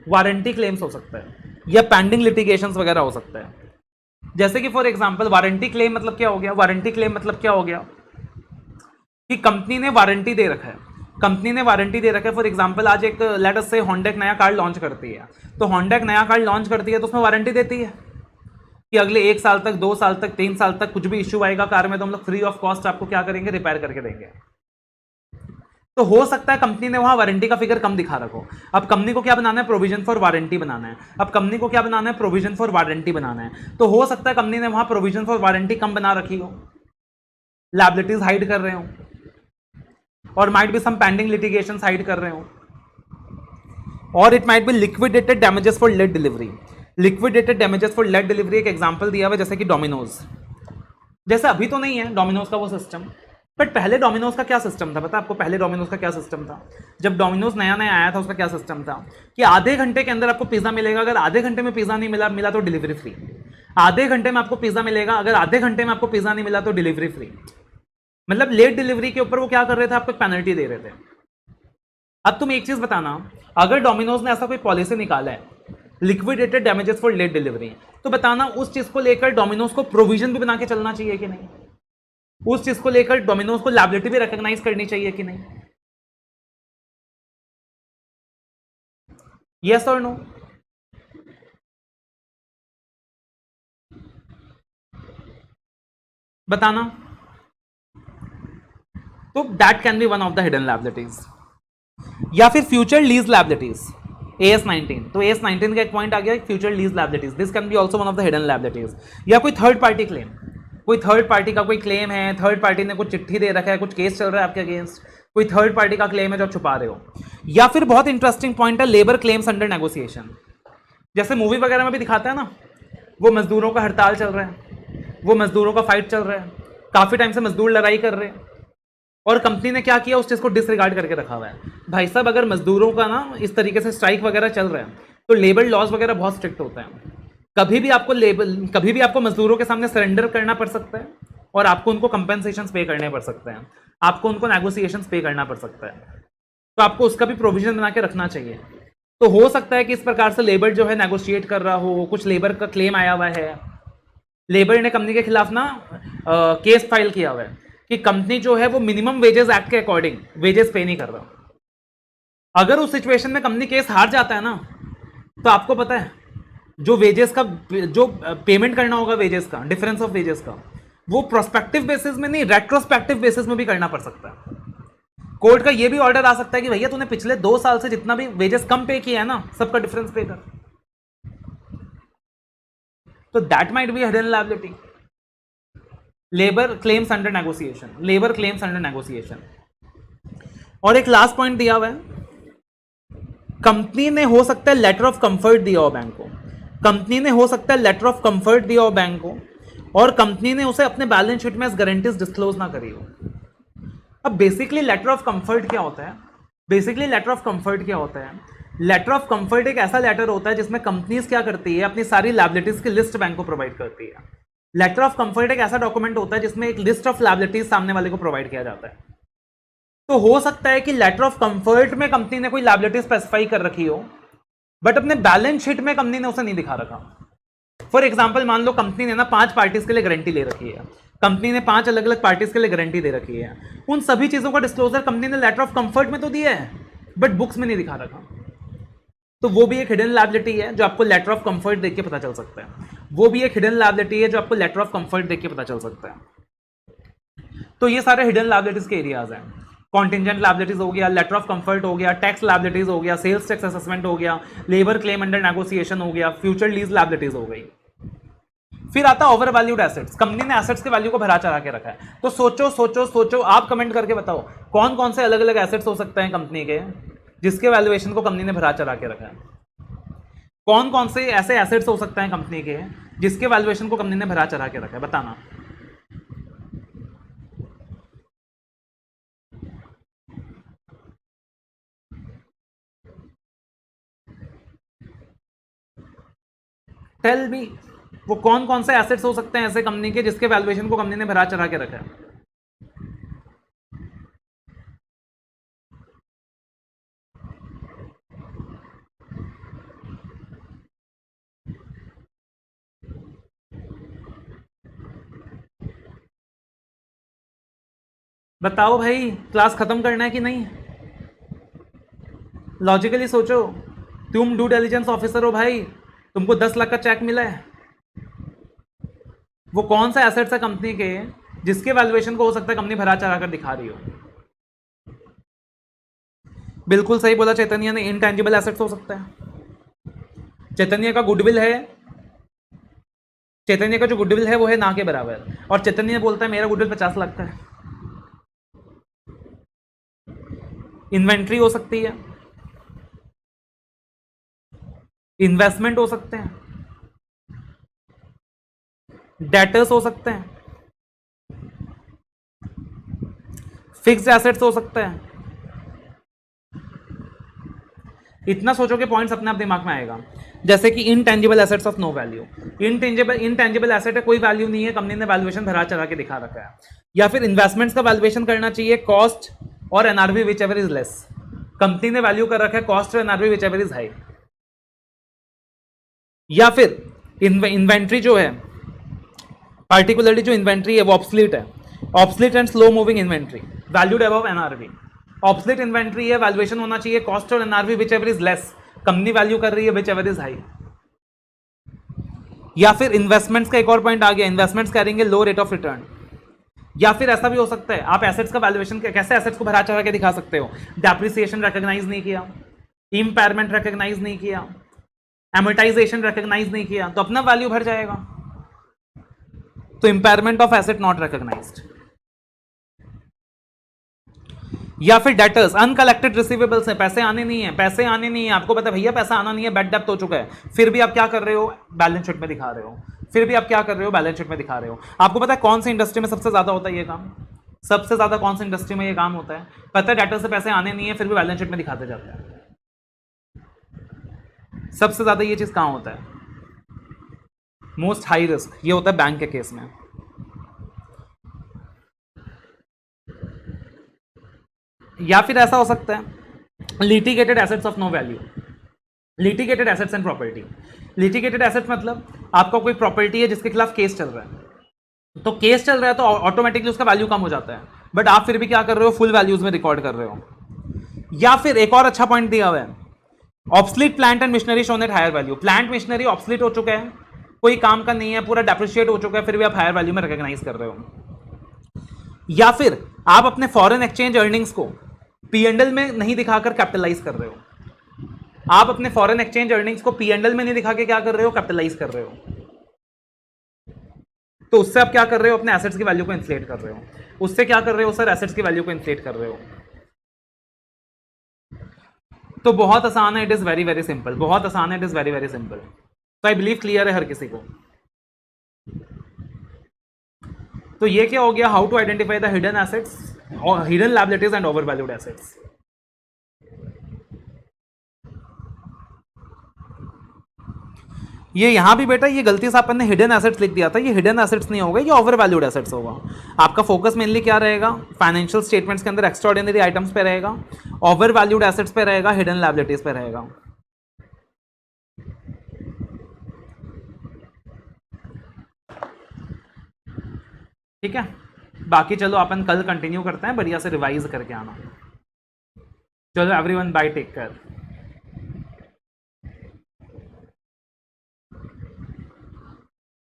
वारंटी क्लेम्स हो सकता है, या पेंडिंग लिटिगेशंस वगैरह हो सकता है। जैसे कि फॉर एग्जांपल वारंटी क्लेम मतलब क्या हो गया? वारंटी क्लेम मतलब क्या हो गया कि कंपनी ने वारंटी दे रखा है, कंपनी ने वारंटी दे रखा है। फॉर एग्जांपल आज एक लेट अस से होंडा एक नया कार लॉन्च करती है, तो होंडा एक नया कार लॉन्च करती है तो उसमें वारंटी देती है, कि अगले 1 साल तक, 2 साल तक, 3 साल तक कुछ भी इश्यू आएगा कार में तो हम लोग फ्री ऑफ कॉस्ट आपको क्या करेंगे, रिपेयर करके देंगे। तो हो सकता है कंपनी ने वहां वारंटी का फिगर कम दिखा रखो। अब कंपनी को क्या बनाना है, प्रोविजन फॉर वारंटी बनाना है। अब कंपनी को क्या बनाना है, प्रोविजन फॉर वारंटी बनाना है। तो हो सकता है कंपनी ने वहां प्रोविजन फॉर वारंटी कम बना रखी हो, लायबिलिटीज हाइड कर रहे हो, और might be some pending litigation hide कर रहे हो, और it might be liquidated damages for late delivery. Liquidated damages for late delivery एक एग्जांपल दिया हुआ है, जैसे कि डोमिनोज। जैसे अभी तो नहीं है डोमिनोज का वो सिस्टम, बट पहले डोमिनोज का क्या सिस्टम था पता है आपको? पहले डोमिनोज का क्या सिस्टम था? जब डोमिनोज नया नया आया था उसका क्या सिस्टम था कि आधे घंटे के अंदर आपको पिज्जा मिलेगा, अगर आधे घंटे में पिज्जा नहीं मिला तो डिलीवरी फ्री। आधे घंटे में आपको पिज्जा मिलेगा, अगर आधे घंटे में आपको पिज्जा नहीं मिला तो डिलीवरी फ्री। मतलब लेट डिलीवरी के ऊपर वो क्या कर रहे थे, आपको पेनल्टी दे रहे थे। अब तुम एक चीज बताना, अगर डोमिनोज ने ऐसा कोई पॉलिसी निकाला है liquidated damages for late delivery, तो बताना उस चीज को लेकर डोमिनोज को प्रोविजन भी बना के चलना चाहिए कि नहीं? उस चीज को लेकर डोमिनोज को लायबिलिटी भी रिकॉग्नाइज करनी चाहिए कि नहीं? यस और नो? बताना। तो that can be one of the hidden liabilities. या फिर फ्यूचर लीज लायबिलिटीज, AS19। तो AS19 का एक पॉइंट आ गया, future lease liabilities, this can B also one of the hidden liabilities. या कोई थर्ड पार्टी क्लेम, कोई थर्ड पार्टी का कोई क्लेम है, थर्ड पार्टी ने कुछ चिट्ठी दे रखा है, कुछ केस चल रहा है आपके अगेंस्ट, कोई थर्ड पार्टी का क्लेम है जो आप छुपा रहे हो। या फिर बहुत इंटरेस्टिंग पॉइंट है लेबर क्लेम्स अंडर नेगोशिएशन। जैसे मूवी वगैरह में भी दिखाता है ना, वो मजदूरों का हड़ताल चल रहा है, वो मजदूरों का फाइट चल रहा है, काफी टाइम से मजदूर लड़ाई कर रहे हैं, और कंपनी ने क्या किया, उस चीज को डिसरिगार्ड करके रखा हुआ है। भाई साहब अगर मजदूरों का ना इस तरीके से स्ट्राइक वगैरह चल रहा है तो लेबर लॉज वगैरह बहुत स्ट्रिक्ट होता है। कभी भी आपको मजदूरों के सामने सरेंडर करना पड़ सकता है, और आपको उनको कंपेंसेशन पे करने पड़ सकते हैं, आपको उनको नेगोशिएशन पे करना पड़ सकता है। तो आपको उसका भी प्रोविजन बना के रखना चाहिए। तो हो सकता है कि इस प्रकार से लेबर जो है नेगोशिएट कर रहा हो, कुछ लेबर का क्लेम आया हुआ है, लेबर ने कंपनी के खिलाफ ना केस फाइल किया हुआ है कि कंपनी जो है वो मिनिमम वेजेस एक्ट के अकॉर्डिंग वेजेस पे नहीं कर रहा। अगर उस सिचुएशन में कंपनी केस हार जाता है ना, तो आपको पता है जो वेजेस का, जो पेमेंट करना होगा वेजेस का, डिफरेंस ऑफ वेजेस का, वो प्रोस्पेक्टिव बेसिस में नहीं, रेट्रोस्पेक्टिव बेसिस में भी करना पड़ सकता है। कोर्ट का ये भी ऑर्डर आ सकता है कि भैया तूने पिछले 2 साल से जितना भी वेजेस कम पे किया है ना, सबका डिफरेंस पे कर। तो that might be hidden liability. Labour claims under negotiation, labour claims under negotiation. और एक लास्ट पॉइंट दिया हुआ है, कंपनी ने हो सकता है लेटर ऑफ कंफर्ट दिया हो बैंक को, कंपनी ने हो सकता है लेटर ऑफ कंफर्ट दिया हो बैंक को, और कंपनी ने उसे अपने बैलेंस शीट में एज गारंटीज डिस्क्लोज ना करी हो। अब बेसिकली लेटर ऑफ कंफर्ट क्या होता है? बेसिकली लेटर ऑफ कंफर्ट क्या होता है? लेटर ऑफ कंफर्ट एक ऐसा लेटर होता है जिसमें कंपनीज क्या करती है, अपनी सारी लायबिलिटीज की लिस्ट बैंक को प्रोवाइड करती है। लेटर ऑफ कंफर्ट एक ऐसा डॉक्यूमेंट होता है जिसमें एक लिस्ट ऑफ लायबिलिटीज सामने वाले को प्रोवाइड किया जाता है। तो हो सकता है कि लेटर ऑफ कंफर्ट में कंपनी ने कोई लायबिलिटी स्पेसिफाई कर रखी हो, बट अपने बैलेंस शीट में कंपनी ने उसे नहीं दिखा रखा। फॉर एग्जाम्पल मान लो कंपनी ने ना 5 पार्टीज के लिए गारंटी ले रखी है, कंपनी ने 5 अलग अलग पार्टीज के लिए गारंटी दे रखी है, उन सभी चीजों का डिस्क्लोजर कंपनी ने लेटर ऑफ कंफर्ट में तो दिया है, बट बुक्स में नहीं दिखा रखा। तो वो भी एक हिडन लायबिलिटी है जो आपको लेटर ऑफ कंफर्ट देख के पता चल सकता है। वो भी एक हिडन लायबिलिटी है जो आपको लेटर ऑफ कंफर्ट देख के पता चल सकता है। तो ये सारे हिडन लायबिलिटीज के एरियाज हैं। कॉन्टिजेंट लायबिलिटीज हो गया, लेटर ऑफ कंफर्ट हो गया, टैक्स लायबिलिटीज हो गया, सेल्स टैक्स असेसमेंट हो गया, लेबर क्लेम अंडर नेगोशिएशन हो गया, फ्यूचर लीज लायबिलिटीज हो गई। फिर आता है ओवर वैल्यूड एसेट्स। कंपनी ने एसेट्स के वैल्यू को भरा चढ़ा के रखा है। तो सोचो सोचो सोचो, आप कमेंट करके बताओ कौन कौन से अलग अलग एसेट्स हो सकते हैं कंपनी के जिसके वैल्यूएशन को कंपनी ने भरा चढ़ा के रखा है। कौन कौन से ऐसे एसेट्स हो सकते हैं कंपनी के जिसके वैल्यूएशन को कंपनी ने भरा चढ़ा के रखा है, बताना। टेल मी, वो कौन कौन से एसेट्स हो सकते हैं ऐसे कंपनी के जिसके वैल्यूएशन को कंपनी ने भरा चढ़ा के रखा है। बताओ भाई, क्लास खत्म करना है कि नहीं? लॉजिकली सोचो, तुम ड्यू डिलिजेंस ऑफिसर हो भाई, तुमको 10 लाख का चेक मिला है, वो कौन सा एसेट्स है कंपनी के जिसके वैल्यूएशन को हो सकता है कंपनी भरा चढ़ा कर दिखा रही हो? बिल्कुल सही बोला चैतन्य ने, इनटेंजिबल एसेट्स हो सकता है। चैतन्य का गुडविल है, चैतन्य का जो गुडविल है वो है ना के बराबर, और चैतन्य बोलता है मेरा गुडविल 50 लाख का है। इन्वेंट्री हो सकती है, इन्वेस्टमेंट हो सकते हैं, डेटर्स हो सकते हैं, फिक्स्ड एसेट्स हो सकते हैं। इतना सोचोगे पॉइंट्स अपने आप दिमाग में आएगा। जैसे कि intangible assets of no value, intangible asset है, कोई वैल्यू नहीं है, कंपनी ने वैल्यूएशन भरा चढ़ा के दिखा रखा है। या फिर इन्वेस्टमेंट्स का वैल्यूएशन करना चाहिए कॉस्ट और NRV which ever is less, company ने वैल्यू कर रखा है कॉस्ट और NRV which ever is high. या फिर इन्वेंट्री जो है, पार्टिकुलरली जो इन्वेंट्री है वो ऑब्सलीट है, obsolete and slow moving inventory, valued above NRV. Obsolete inventory है, वैल्यूएशन होना चाहिए कॉस्ट और NRV which ever is less, company value कर रही है विच एवर इज हाई। या फिर इन्वेस्टमेंट्स का एक और पॉइंट आ गया, इन्वेस्टमेंट्स करेंगे लो रेट ऑफ रिटर्न। या फिर ऐसा भी हो सकता है, आप एसेट्स का वैल्यूएशन कैसे एसेट्स को भरा चढ़ा के दिखा सकते हो? डेप्रिसिएशन रिकॉग्नाइज नहीं किया, इम्पेयरमेंट रिकॉग्नाइज नहीं किया, एमोर्टाइजेशन रिकॉग्नाइज नहीं किया, तो अपना वैल्यू भर जाएगा। तो impairment of asset not recognized. या फिर डेटर्स, अनकलेक्टेड रिसीवेबल्स है, पैसे आने नहीं है, पैसे आने नहीं है, आपको पता है भैया पैसा आना नहीं है, बैड डेप्थ हो चुका है, फिर भी आप क्या कर रहे हो? बैलेंस शीट में दिखा रहे हो। फिर भी आप क्या कर रहे हो? बैलेंस शीट में दिखा रहे हो। आपको पता है कौन सी इंडस्ट्री में सबसे ज्यादा होता है ये काम? सबसे ज्यादा कौन सी इंडस्ट्री में ये काम होता है? पता है डेटर से पैसे आने नहीं है, फिर भी बैलेंस शीट में दिखाते जाते हैं। सबसे ज्यादा ये चीज कहां होता है? मोस्ट हाई रिस्क ये होता है बैंक के केस में। या फिर ऐसा हो सकता है litigated assets of no value, litigated assets and property. Litigated assets मतलब आपका कोई प्रॉपर्टी है जिसके खिलाफ केस चल रहा है, तो केस चल रहा है तो ऑटोमेटिकली उसका वैल्यू कम हो जाता है, बट आप फिर भी क्या कर रहे हो? फुल वैल्यूज में रिकॉर्ड कर रहे हो। या फिर एक और अच्छा पॉइंट दिया हुआ है, obsolete plant and machinery shown at higher value. Plant machinery obsolete हो चुका है, कोई काम का नहीं है, पूरा डेप्रिशिएट हो चुका है, फिर भी आप हायर वैल्यू में रिकॉग्नाइज कर रहे हो। या फिर आप अपने फॉरेन एक्सचेंज अर्निंग्स को पीएनएल में नहीं दिखाकर कैपिटलाइज कर रहे हो। आप अपने फॉरेन एक्सचेंज अर्निंग्स को पीएनएल में नहीं दिखा के क्या कर रहे हो? कैपिटलाइज कर रहे हो। तो उससे आप क्या कर रहे हो? अपने एसेट्स की वैल्यू को इन्फ्लेट कर रहे हो। उससे क्या कर रहे हो सर? एसेट्स की वैल्यू को इन्फ्लेट कर रहे हो। तो बहुत आसान है, it is very very simple, बहुत आसान है, it is very very simple. तो आई बिलीव क्लियर है हर किसी को। तो ये क्या हो गया? How to identify the hidden assets, hidden liabilities and overvalued assets. ये यहां भी बेटा ये गलती से अपन ने हिडन एसेट्स लिख दिया था, ये हिडन एसेट्स नहीं होगा, ये ओवर वैल्यूड एसेट्स होगा। आपका फोकस मेनली क्या रहेगा? फाइनेंशियल स्टेटमेंट्स के अंदर एक्स्ट्राऑर्डिनरी आइटम्स पे रहेगा, ओवर वैल्यूड एसेट्स पे रहेगा, हिडन लायबिलिटीज पे रहेगा। ठीक है, बाकी चलो अपन कल कंटिन्यू करते हैं, बढ़िया से रिवाइज करके आना। चलो एवरीवन बाय, टेक केयर।